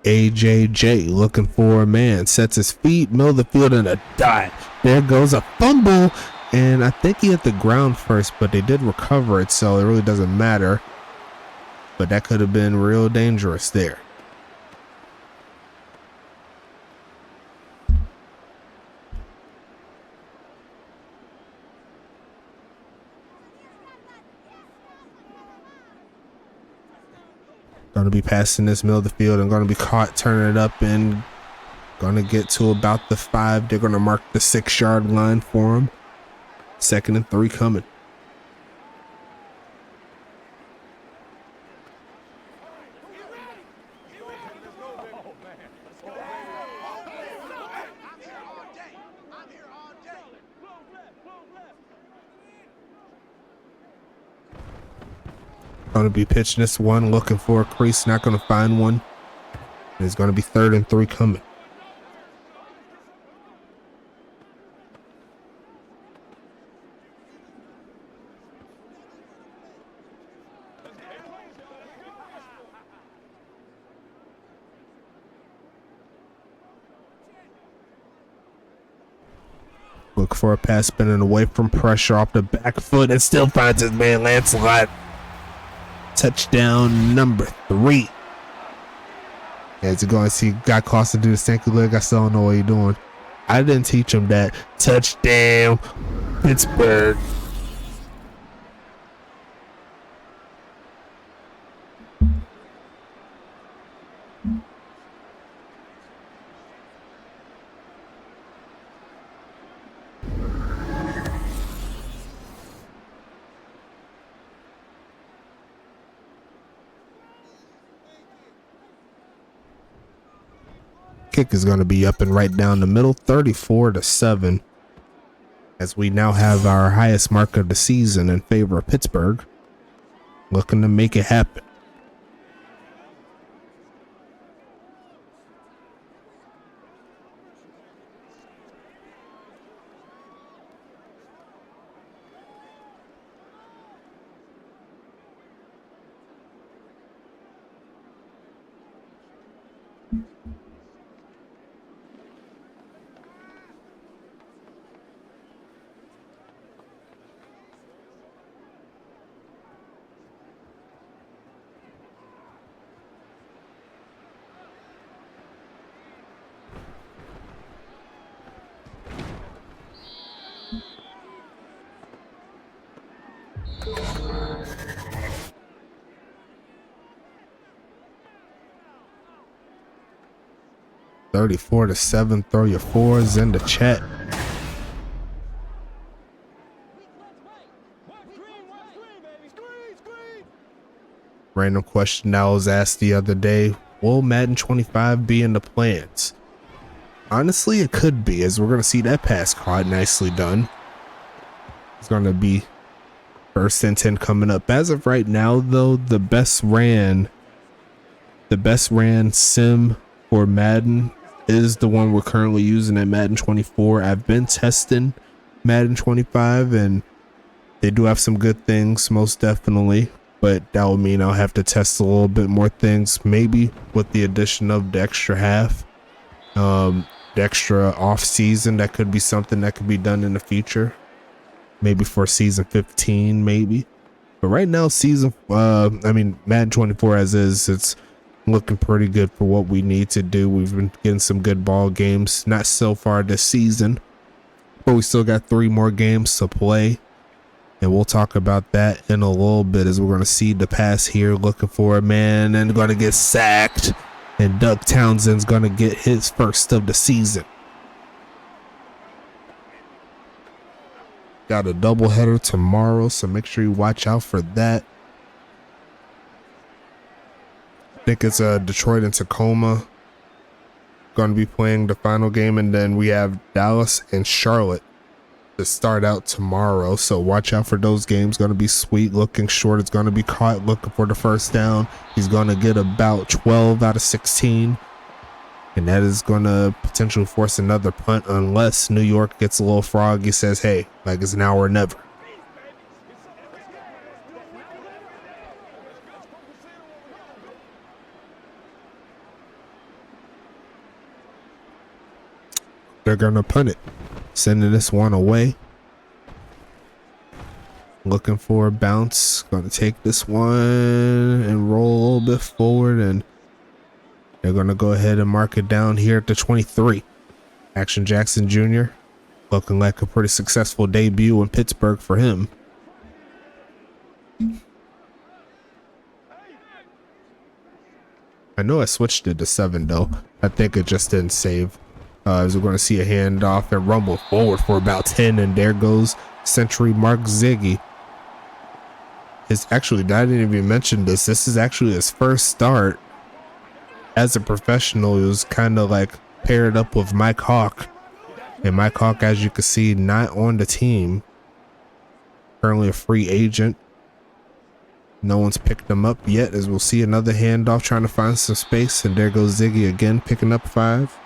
AJJ, looking for a man. Sets his feet, middle of the field, and a dot. There goes a fumble, and I think he hit the ground first, but they did recover it, so it really doesn't matter. But that could have been real dangerous there. Going to be passing this middle of the field and going to be caught turning it up and going to get to about the 5. They're going to mark the 6-yard line for him. 2nd and 3 coming. Going to be pitching this one, looking for a crease, not going to find one. And it's going to be 3rd and 3 coming. Look for a pass spinning away from pressure off the back foot and still finds his man Lancelot. Touchdown number 3. As you go and see, got closer to the stanky leg. I still don't know what you're doing. I didn't teach him that. Touchdown, Pittsburgh. Kick is going to be up and right down the middle, 34-7. as we now have our highest mark of the season in favor of Pittsburgh, looking to make it happen. $34-7. Throw your fours in the chat. Random question I was asked the other day: will Madden 25 be in the plans? Honestly, it could be, as we're going to see that pass caught, nicely done. It's going to be 1st and 10 coming up. As of right now, though, the best ran sim for Madden is the one we're currently using at Madden 24. I've been testing Madden 25, and they do have some good things, most definitely, but that would mean I'll have to test a little bit more things, maybe with the addition of the extra half, the extra off season. That could be something that could be done in the future, maybe for season 15, maybe. But right now, Madden 24 as is, it's looking pretty good for what we need to do. We've been getting some good ball games, not so far this season, but we still got 3 more games to play, and we'll talk about that in a little bit, as we're going to see the pass here, looking for a man and going to get sacked, and Doug Townsend's going to get his first of the season. Got a doubleheader tomorrow, so make sure you watch out for that. I think it's Detroit and Tacoma going to be playing the final game, and then we have Dallas and Charlotte to start out tomorrow, so watch out for those games. Going to be sweet. Looking short, it's going to be caught, looking for the first down. He's going to get about 12 out of 16, and that is going to potentially force another punt unless New York gets a little froggy, says, hey, like it's now or never. They're gonna punt it, sending this one away. Looking for a bounce. Gonna take this one and roll a little bit forward, and they're gonna go ahead and mark it down here at the 23. Action Jackson Jr. looking like a pretty successful debut in Pittsburgh for him. I know I switched it to 7 though. I think it just didn't save. As we're going to see a handoff and rumble forward for about 10, and there goes Century Mark Ziggy. I didn't even mention this. This is actually his first start as a professional. He was kind of like paired up with Mike Hawk, and Mike Hawk, as you can see, not on the team. Currently a free agent. No one's picked him up yet, as we'll see another handoff trying to find some space, and there goes Ziggy again, picking up 5.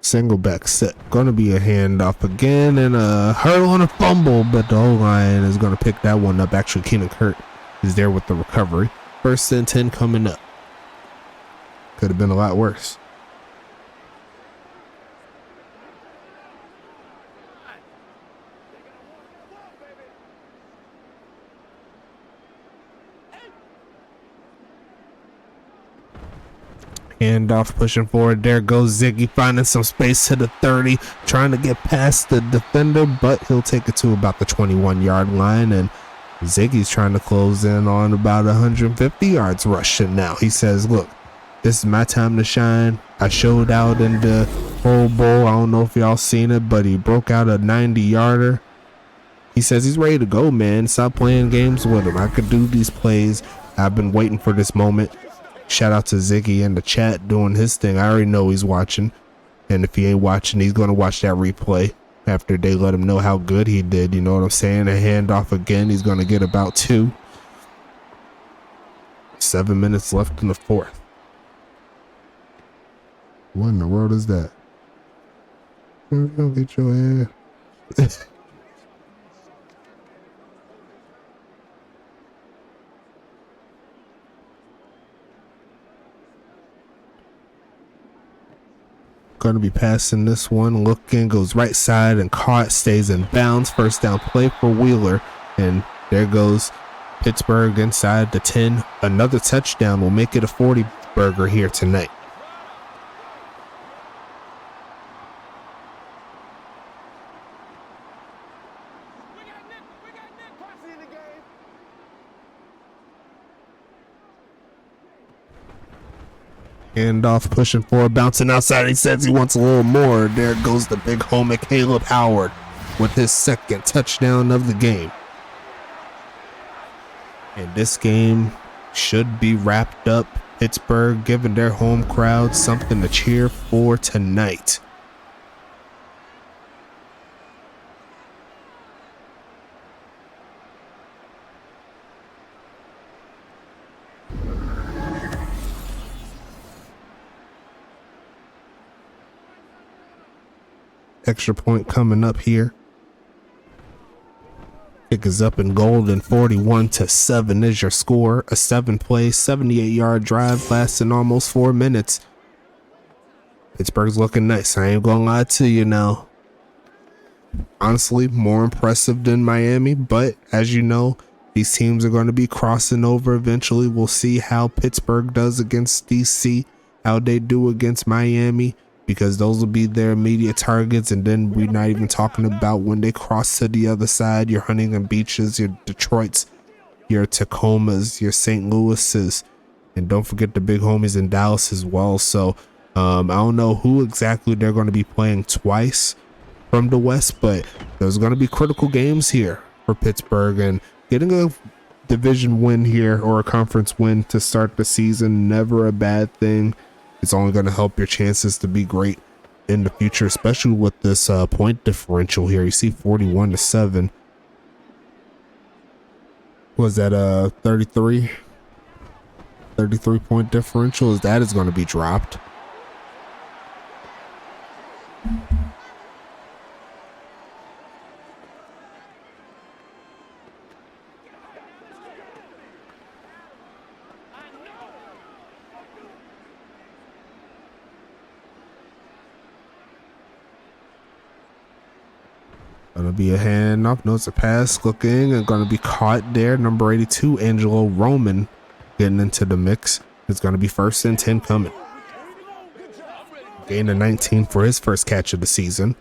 Single back set. Going to be a handoff again, and a hurdle and a fumble, but the O-line is going to pick that one up. Actually, Keenan Kurt is there with the recovery. 1st and 10 coming up. Could have been a lot worse. Handoff, pushing forward. There goes Ziggy, finding some space to the 30, trying to get past the defender, but he'll take it to about the 21-yard line, and Ziggy's trying to close in on about 150 yards rushing now. He says, look, This is my time to shine. I showed out in the Pro Bowl. I don't know if y'all seen it, but he broke out a 90-yarder. He says he's ready to go, man. Stop playing games with him. I could do these plays. I've been waiting for this moment. Shout out to Ziggy in the chat doing his thing. I already know he's watching. And if he ain't watching, he's going to watch that replay after they let him know how good he did. You know what I'm saying? A handoff again. He's going to get about 2. 7 minutes left in the fourth. What in the world is that? Go get your ass. Going to be passing this one. Looking, goes right side and caught, stays in bounds. First down play for Wheeler. And there goes Pittsburgh inside the 10. Another touchdown will make it a 40-burger here tonight. Handoff, pushing forward, bouncing outside. He says he wants a little more. There goes the big homie Caleb Howard with his second touchdown of the game. And this game should be wrapped up. Pittsburgh giving their home crowd something to cheer for tonight. Extra point coming up here. Kick is up in gold, and 41-7 is your score. A 7-play, 78-yard drive lasting almost 4 minutes. Pittsburgh's looking nice. I ain't gonna lie to you now. Honestly, more impressive than Miami, but as you know, these teams are going to be crossing over eventually. We'll see how Pittsburgh does against DC, how they do against Miami, because those will be their immediate targets. And then we're not even talking about when they cross to the other side, your Huntington Beaches, your Detroits, your Tacomas, your St. Louis's, and don't forget the big homies in Dallas as well. So I don't know who exactly they're going to be playing twice from the West, but there's going to be critical games here for Pittsburgh, and getting a division win here or a conference win to start the season, never a bad thing. It's only going to help your chances to be great in the future, especially with this point differential here. You see 41-7. Was that a 33 point differential? That is going to be dropped. Gonna be a handoff. No, it's a pass. Looking and gonna be caught there. Number 82, Angelo Roman, getting into the mix. It's gonna be 1st and 10 coming. Gain of 19 for his first catch of the season.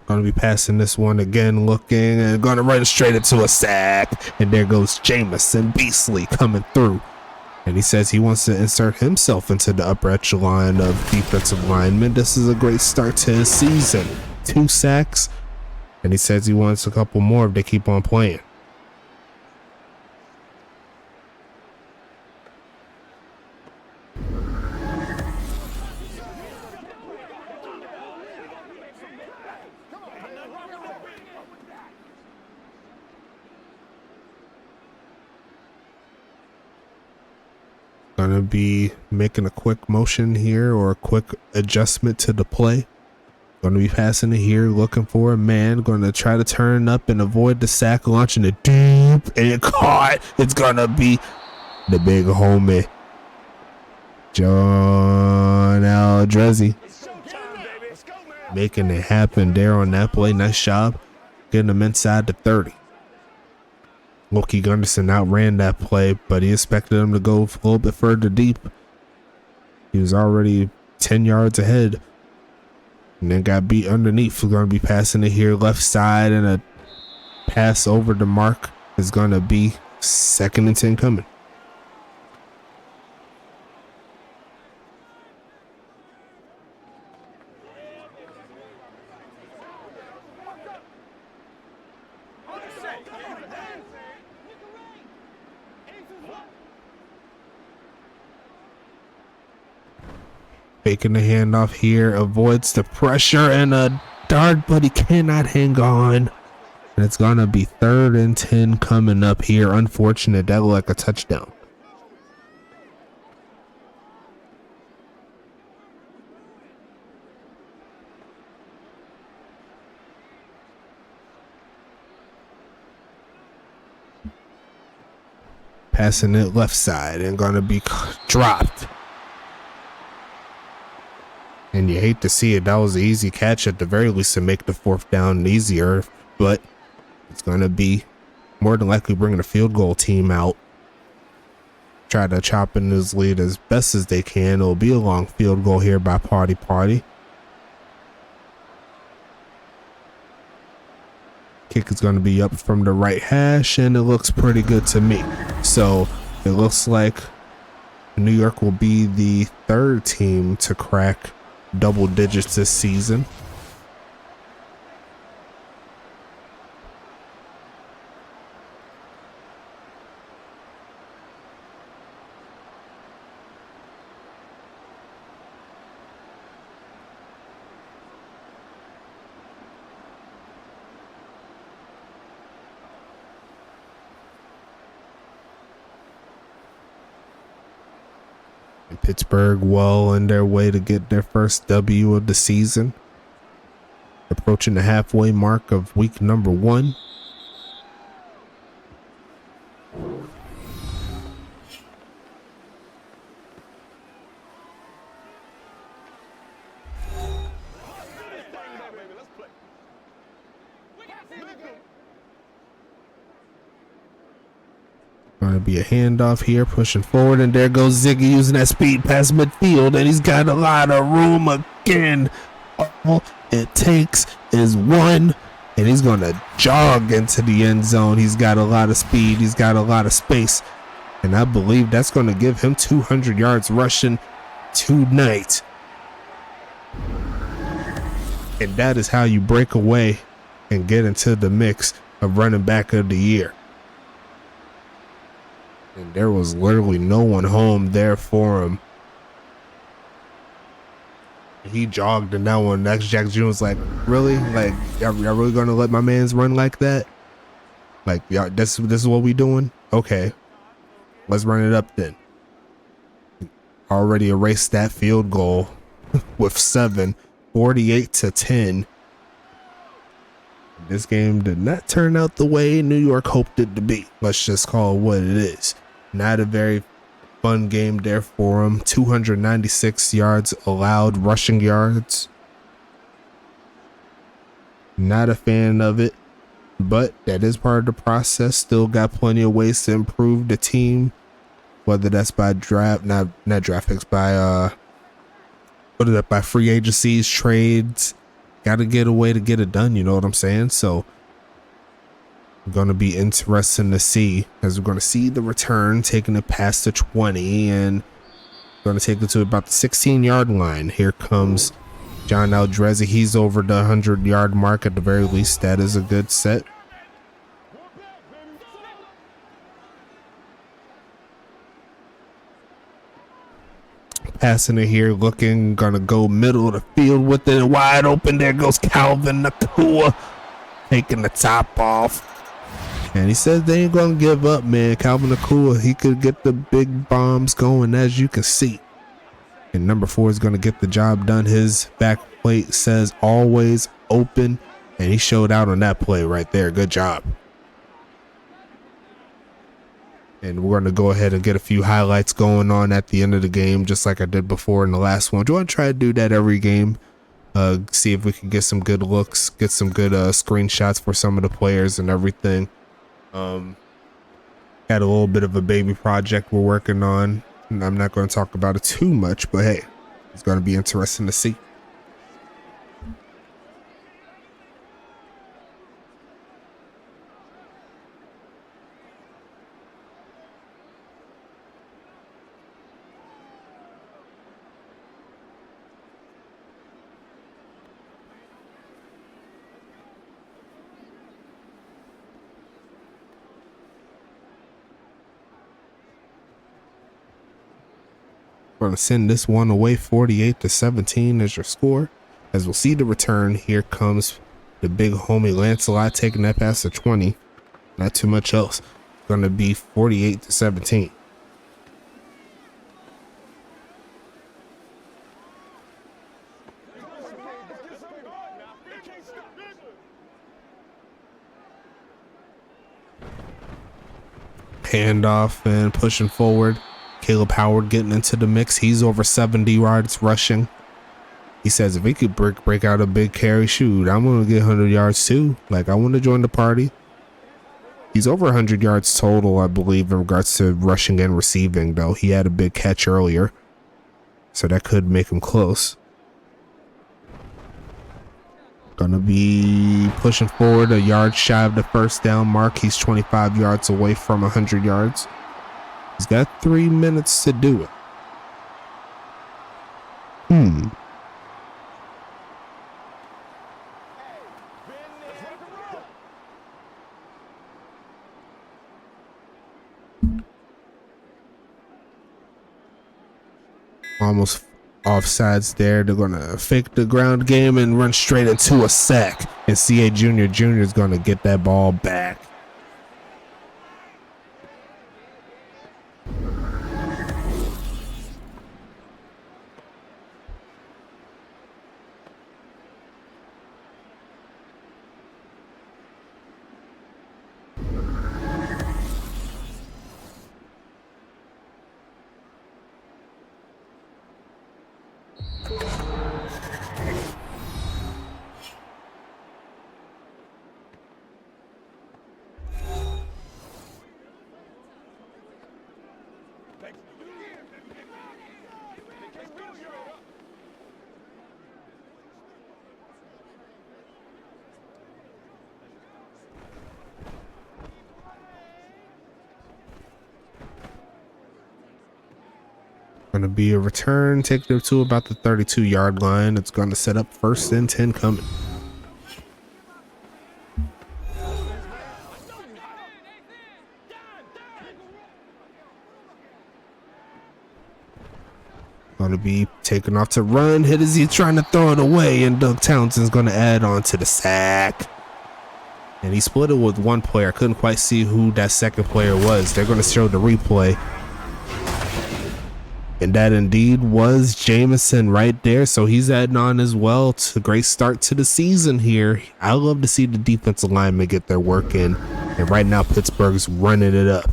Going to be passing this one again, looking and going to run it straight into a sack. And there goes Jamison Beasley coming through. And he says he wants to insert himself into the upper echelon of defensive linemen. This is a great start to his season. 2 sacks. And he says he wants a couple more if they keep on playing. Gonna be making a quick motion here or a quick adjustment to the play. Gonna be passing it here, looking for a man. Gonna try to turn up and avoid the sack, launching it deep and caught. It's gonna be the big homie, John Aldrezzi, making it happen there on that play. Nice job getting him inside the 30. Loki Gunderson outran that play, but he expected him to go a little bit further deep. He was already 10 yards ahead. And then got beat underneath. We're going to be passing it here left side, and a pass over the mark is going to be 2nd and 10 coming. Faking the handoff here, avoids the pressure and a dart, but he cannot hang on. And it's gonna be 3rd and 10 coming up here. Unfortunate, that looked like a touchdown. Passing it left side and gonna be dropped. And you hate to see it. That was an easy catch at the very least to make the 4th down easier, but it's going to be more than likely bringing a field goal team out. Try to chop in his lead as best as they can. It'll be a long field goal here by Party. Kick is going to be up from the right hash, and it looks pretty good to me. So it looks like New York will be the 3rd team to crack double digits this season. Pittsburgh well on their way to get their first W of the season, approaching the halfway mark of week number 1. Going to be a handoff here, pushing forward, and there goes Ziggy using that speed past midfield, and he's got a lot of room again. All it takes is 1, and he's going to jog into the end zone. He's got a lot of speed, he's got a lot of space, and I believe that's going to give him 200 yards rushing tonight. And that is how you break away and get into the mix of running back of the year. And there was literally no one home there for him. He jogged in that one. Next, Jack Jr. was like, really? Like, y'all really gonna let my mans run like that? Like, y'all, this is what we doing? Okay, let's run it up then. Already erased that field goal with 7, 48-10. This game did not turn out the way New York hoped it to be. Let's just call it what it is. Not a very fun game there for him. 296 yards allowed, rushing yards. Not a fan of it, but that is part of the process. Still got plenty of ways to improve the team, whether that's by draft, not draft picks, by by free agencies, trades. Got to get a way to get it done, you know what I'm saying? So going to be interesting to see, as we're going to see the return, taking it past the 20 and going to take it to about the 16-yard line. Here comes John Aldrezi. He's over the 100-yard mark at the very least. That is a good set. Passing it here, looking, gonna go middle of the field with it, wide open. There goes Calvin Nakua, taking the top off. And he says they ain't gonna give up, man. Calvin Nakua, he could get the big bombs going, as you can see. And number 4 is gonna get the job done. His back plate says always open, and he showed out on that play right there. Good job. And we're going to go ahead and get a few highlights going on at the end of the game, just like I did before in the last one. Do you want to try to do that every game? See if we can get some good looks, get some good screenshots for some of the players and everything. Had a little bit of a baby project we're working on, and I'm not going to talk about it too much, but hey, it's going to be interesting to see. Going to send this one away. 48-17 is your score. As we'll see the return, here comes the big homie Lancelot taking that pass to 20. Not too much else. Going to be 48-17. Handoff and pushing forward. Caleb Howard getting into the mix. He's over 70 yards rushing. He says if he could break out a big carry, shoot, I'm going to get 100 yards too. Like, I want to join the party. He's over 100 yards total, I believe, in regards to rushing and receiving, though. He had a big catch earlier, so that could make him close. Gonna be pushing forward a yard shy of the first down mark. He's 25 yards away from 100 yards. He's got 3 minutes to do it. Almost offsides there. They're gonna fake the ground game and run straight into a sack. And CA Jr. is gonna get that ball back. Gonna be a return, take them to about the 32-yard line. It's gonna set up 1st and 10 coming. Gonna be taken off to run. Hit as he's trying to throw it away, and Doug Townsend's gonna add on to the sack. And he split it with one player. I couldn't quite see who that second player was. They're gonna show the replay. And that indeed was Jameson right there. So he's adding on as well. It's a great start to the season here. I love to see the defensive linemen get their work in. And right now, Pittsburgh's running it up.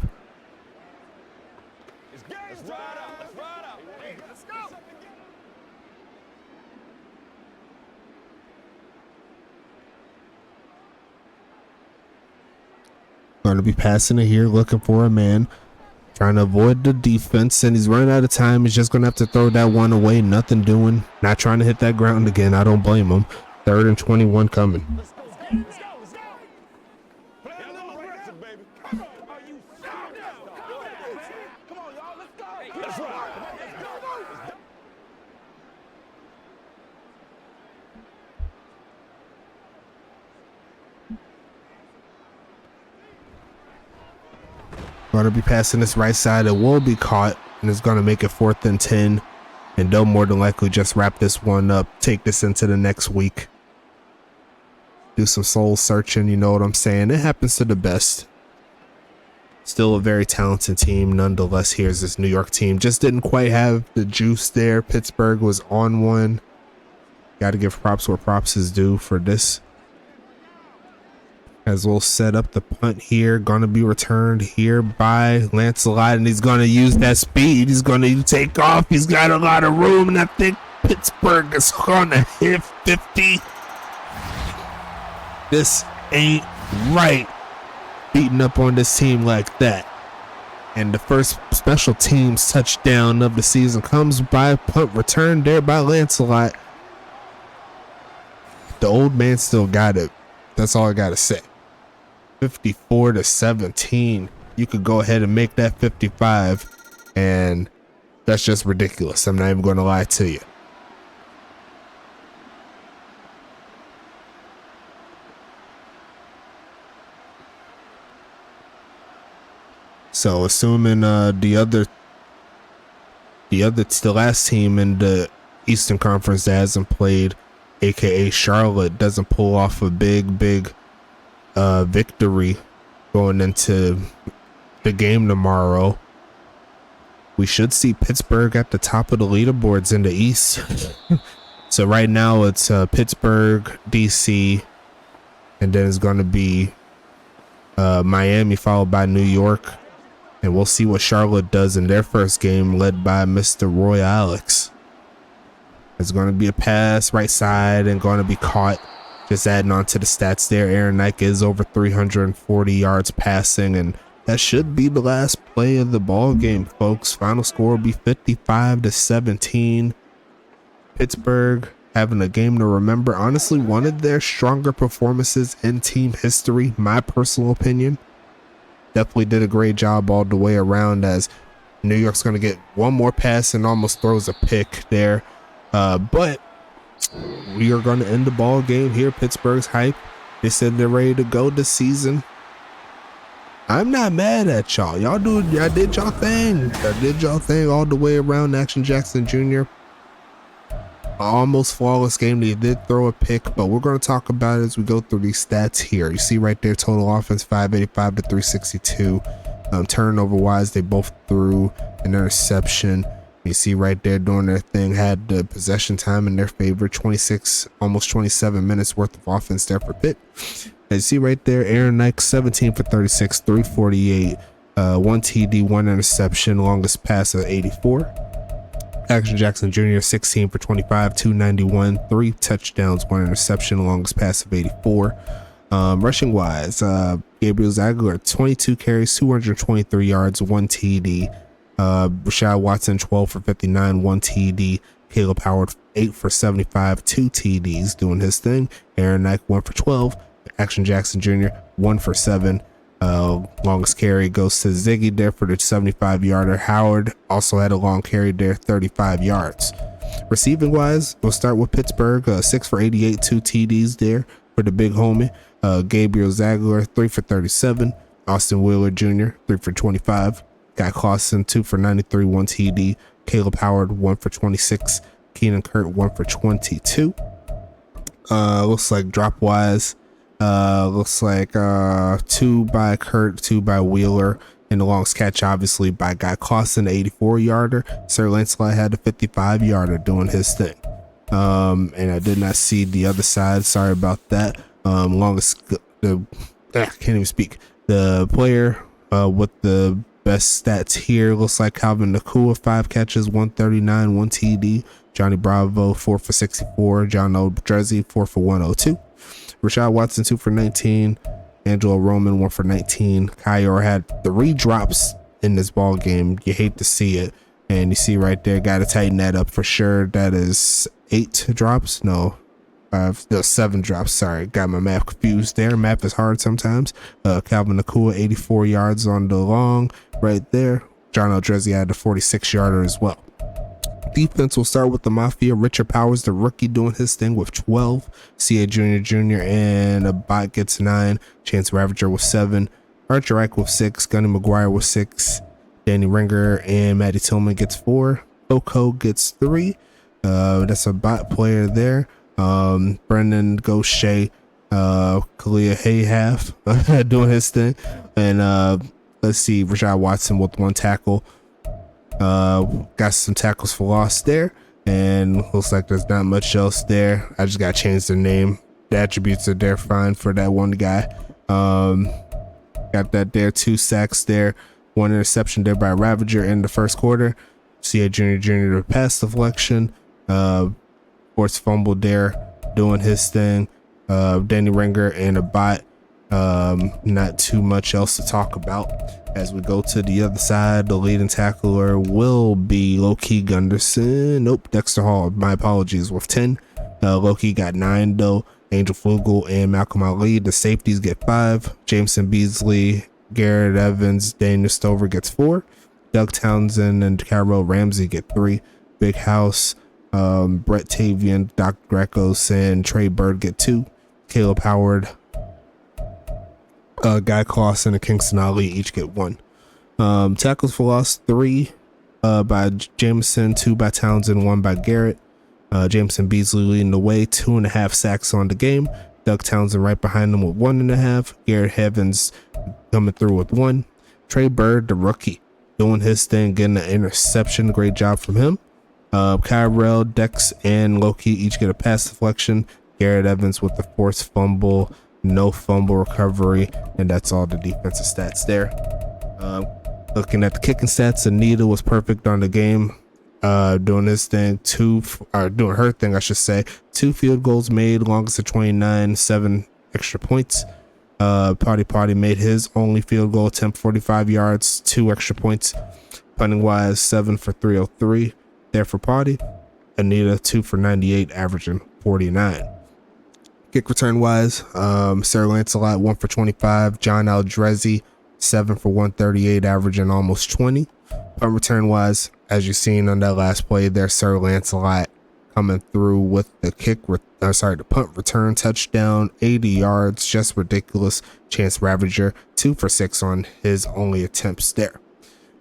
Going to be passing it here, looking for a man. Trying to avoid the defense, and he's running out of time. He's just going to have to throw that one away. Nothing doing. Not trying to hit that ground again. I don't blame him. 3rd and 21 coming. Going to be passing this right side. It will be caught, and it's going to make it 4th and 10. And they'll more than likely just wrap this one up, take this into the next week. Do some soul searching, you know what I'm saying? It happens to the best. Still a very talented team. Nonetheless, here's this New York team. Just didn't quite have the juice there. Pittsburgh was on one. Got to give props where props is due for this. As we'll set up the punt here. Going to be returned here by Lancelot, and he's going to use that speed. He's going to take off. He's got a lot of room, and I think Pittsburgh is going to hit 50. This ain't right, beating up on this team like that. And the first special teams touchdown of the season comes by punt return there by Lancelot. The old man still got it. That's all I got to say. 54-17. You could go ahead and make that 55, and that's just ridiculous. I'm not even going to lie to you. So assuming the other the last team in the Eastern Conference that hasn't played, aka Charlotte, doesn't pull off a big victory going into the game tomorrow, we should see Pittsburgh at the top of the leaderboards in the East. So right now it's Pittsburgh, DC, and then it's going to be Miami, followed by New York. And we'll see what Charlotte does in their first game, led by Mr. Roy Alex. It's going to be a pass right side and going to be caught. Just adding on to the stats there, Aaron Nike is over 340 yards passing, and that should be the last play of the ball game, folks. Final score will be 55-17. Pittsburgh having a game to remember. Honestly, one of their stronger performances in team history, my personal opinion. Definitely did a great job all the way around, as New York's going to get one more pass and almost throws a pick there. But we are going to end the ball game here. Pittsburgh's hype. They said they're ready to go this season. I'm not mad at y'all. Y'all did y'all thing. Y'all did y'all thing all the way around. Action Jackson Jr. Almost flawless game. They did throw a pick, but we're going to talk about it as we go through these stats here. You see right there, total offense 585 to 362. Turnover wise, they both threw an interception. You see right there doing their thing, had the possession time in their favor, 26, almost 27 minutes worth of offense there for Pitt. And you see right there, Aaron Nike 17 for 36, 348, 1 TD, 1 interception, longest pass of 84. Action Jackson Jr. 16 for 25, 291, 3 touchdowns, 1 interception, longest pass of 84. Rushing wise, Gabriel Zagler 22 carries, 223 yards, 1 TD. Rashad Watson 12 for 59, 1 TD. Caleb Howard 8 for 75, 2 TDs, doing his thing. Aaron Nike 1 for 12. Action Jackson Jr. 1 for 7. Longest carry goes to Ziggy there for the 75-yarder. Howard also had a long carry there, 35 yards. Receiving wise, we'll start with Pittsburgh, 6 for 88, 2 TDs there for the big homie. Gabriel Zagler 3 for 37. Austin Wheeler Jr. 3 for 25. Guy Clausen 2 for 93, 1 TD. Caleb Howard 1 for 26. Keenan Kurt 1 for 22. Looks like drop wise, looks like 2 by Kurt, 2 by Wheeler, and the longest catch obviously by Guy Clausen, 84-yarder. Sir Lancelot had a 55-yarder doing his thing. And I did not see the other side, sorry about that. I can't even speak. The player with the best stats here looks like Calvin Nakua, 5 catches, 139, 1 TD. Johnny Bravo 4 for 64. John O'Drezzy 4 for 102. Rashad Watson 2 for 19. Angelo Roman 1 for 19. Kyer had 3 drops in this ball game. You hate to see it, and you see right there, got to tighten that up for sure. That is 8 drops. No, 7 drops. Sorry, got my math confused there. Math is hard sometimes. Calvin Nakua 84 yards on the long right there. John O'Drezzy had a 46-yarder as well. Defense will start with the Mafia. Richard Powers, the rookie, doing his thing with 12. C.A. Jr. and a bot gets 9. Chance Ravager with 7. Archer Ike with 6. Gunny McGuire with 6. Danny Ringer and Matty Tillman gets 4. Oko gets 3. That's a bot player there. Brendan Gaucher, Kalia Hayhalf doing his thing. And let's see, Rashad Watson with 1 tackle. Got some tackles for loss there, and looks like there's not much else there. I just got to change the name. The attributes are there fine for that one guy. Got that there, 2 sacks there, 1 interception there by Ravager in the first quarter. C.A. Jr. the pass deflection. Sports fumble there, doing his thing. Danny Ringer and a bot. Not too much else to talk about. As we go to the other side, the leading tackler will be Low-Key Gunderson. Nope, Dexter Hall. My apologies, with 10. Low-Key got 9 though. Angel Flugel and Malcolm Ali. The safeties get 5. Jameson Beasley, Garrett Evans, Daniel Stover gets 4. Doug Townsend and Carol Ramsey get 3. Big House, Brett Tavian, Doc Grecos, and Trey Bird get 2. Caleb Howard, Guy Clausen and Kingston Ali each get 1. Tackles for loss 3. by Jameson, 2 by Townsend, 1 by Garrett. Jameson Beasley leading the way, 2.5 sacks on the game. Doug Townsend right behind him with 1.5. Garrett Evans coming through with 1. Trey Bird, the rookie, doing his thing, getting an interception. Great job from him. Kyrell, Dex, and Loki each get a pass deflection. Garrett Evans with the forced fumble, no fumble recovery, and that's all the defensive stats there. Looking at the kicking stats, Anita was perfect on the game, doing his thing, doing her thing, I should say. 2 field goals made, longest of 29, 7 extra points. Party made his only field goal attempt, 45 yards, 2 extra points. Punting wise, 7 for 303 there for Party. Anita, 2 for 98, averaging 49. Kick return wise, Sir Lancelot, 1 for 25. John Aldrezi, 7 for 138, averaging almost 20. Punt return wise, as you've seen on that last play there, Sir Lancelot coming through with the the punt return touchdown, 80 yards, just ridiculous. Chance Ravager, 2 for 6 on his only attempts there.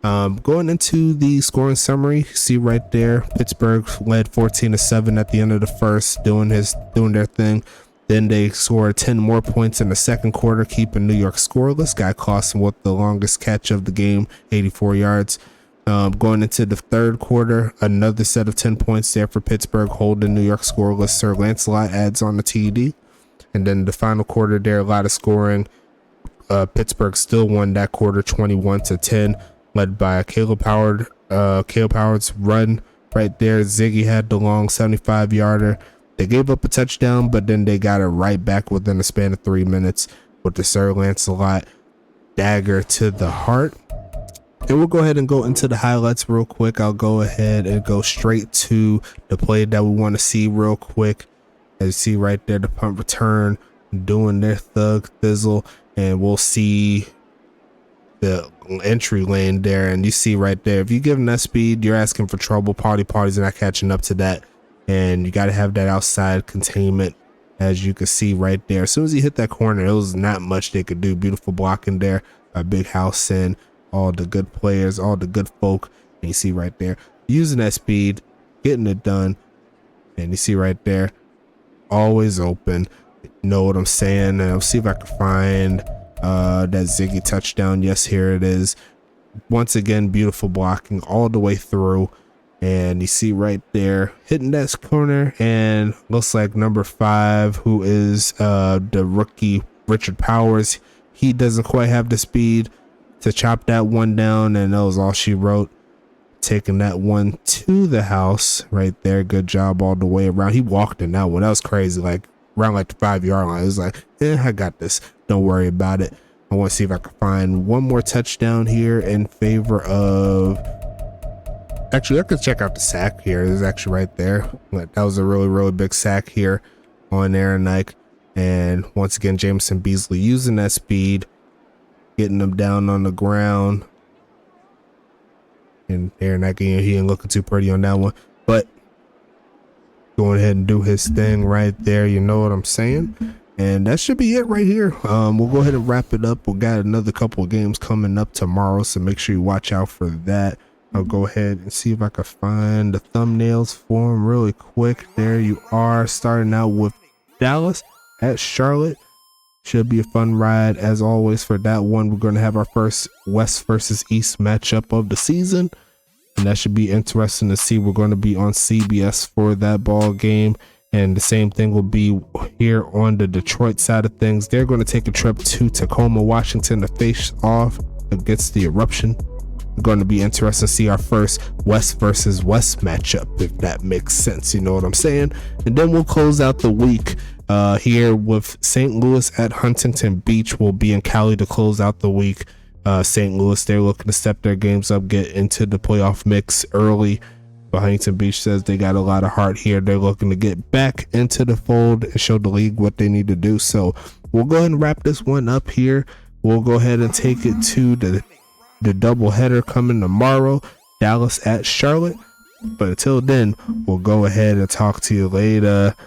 Going into the scoring summary, see right there, Pittsburgh led 14-7 at the end of the first, doing their thing. Then they scored 10 more points in the second quarter, keeping New York scoreless. Got Clausen with the longest catch of the game, 84 yards. Going into the third quarter, another set of 10 points there for Pittsburgh, holding New York scoreless. Sir Lancelot adds on the TD. And then the final quarter there, a lot of scoring. Pittsburgh still won that quarter, 21-10, led by Caleb Howard's run right there. Ziggy had the long 75-yarder. They gave up a touchdown, but then they got it right back within a span of 3 minutes with the Sir Lancelot dagger to the heart. And we'll go ahead and go into the highlights real quick. I'll go ahead and go straight to the play that we want to see real quick. As you see right there, the punt return doing their thug thizzle, and we'll see the entry lane there. And you see right there, if you give them that speed, you're asking for trouble. Party's not catching up to that. And you got to have that outside containment, as you can see right there. As soon as he hit that corner, it was not much they could do. Beautiful blocking there by Big House and all the good players, all the good folk. And you see right there, using that speed, getting it done. And you see right there, always open. You know what I'm saying? And I'll see if I can find that Ziggy touchdown. Yes, here it is. Once again, beautiful blocking all the way through. And you see right there, hitting that corner, and looks like number 5, who is the rookie Richard Powers. He doesn't quite have the speed to chop that one down, and that was all she wrote. Taking that one to the house right there. Good job all the way around. He walked in that one. That was crazy. Like around like the 5-yard line. It was like, I got this. Don't worry about it. I want to see if I can find one more touchdown here in favor of. Actually, I could check out the sack here. It's actually right there. That was a really, really big sack here on Aaron Nike. And once again, Jameson Beasley using that speed, getting them down on the ground. And Aaron Nike, he ain't looking too pretty on that one. But going ahead and do his thing right there. You know what I'm saying? And that should be it right here. We'll go ahead and wrap it up. We got another couple of games coming up tomorrow, so make sure you watch out for that. I'll go ahead and see if I can find the thumbnails for them really quick. There you are, starting out with Dallas at Charlotte. Should be a fun ride as always for that one. We're going to have our first West versus East matchup of the season, and that should be interesting to see. We're going to be on CBS for that ball game, and the same thing will be here on the Detroit side of things. They're going to take a trip to Tacoma, Washington to face off against the Eruption. Going to be interesting to see our first West versus West matchup, if that makes sense. You know what I'm saying? And then we'll close out the week here with St. Louis at Huntington Beach. We'll be in Cali to close out the week. St. Louis, they're looking to step their games up, get into the playoff mix early. But Huntington Beach says they got a lot of heart here. They're looking to get back into the fold and show the league what they need to do. So we'll go ahead and wrap this one up here. We'll go ahead and take it to the double header coming tomorrow, Dallas at Charlotte. But until then, we'll go ahead and talk to you later.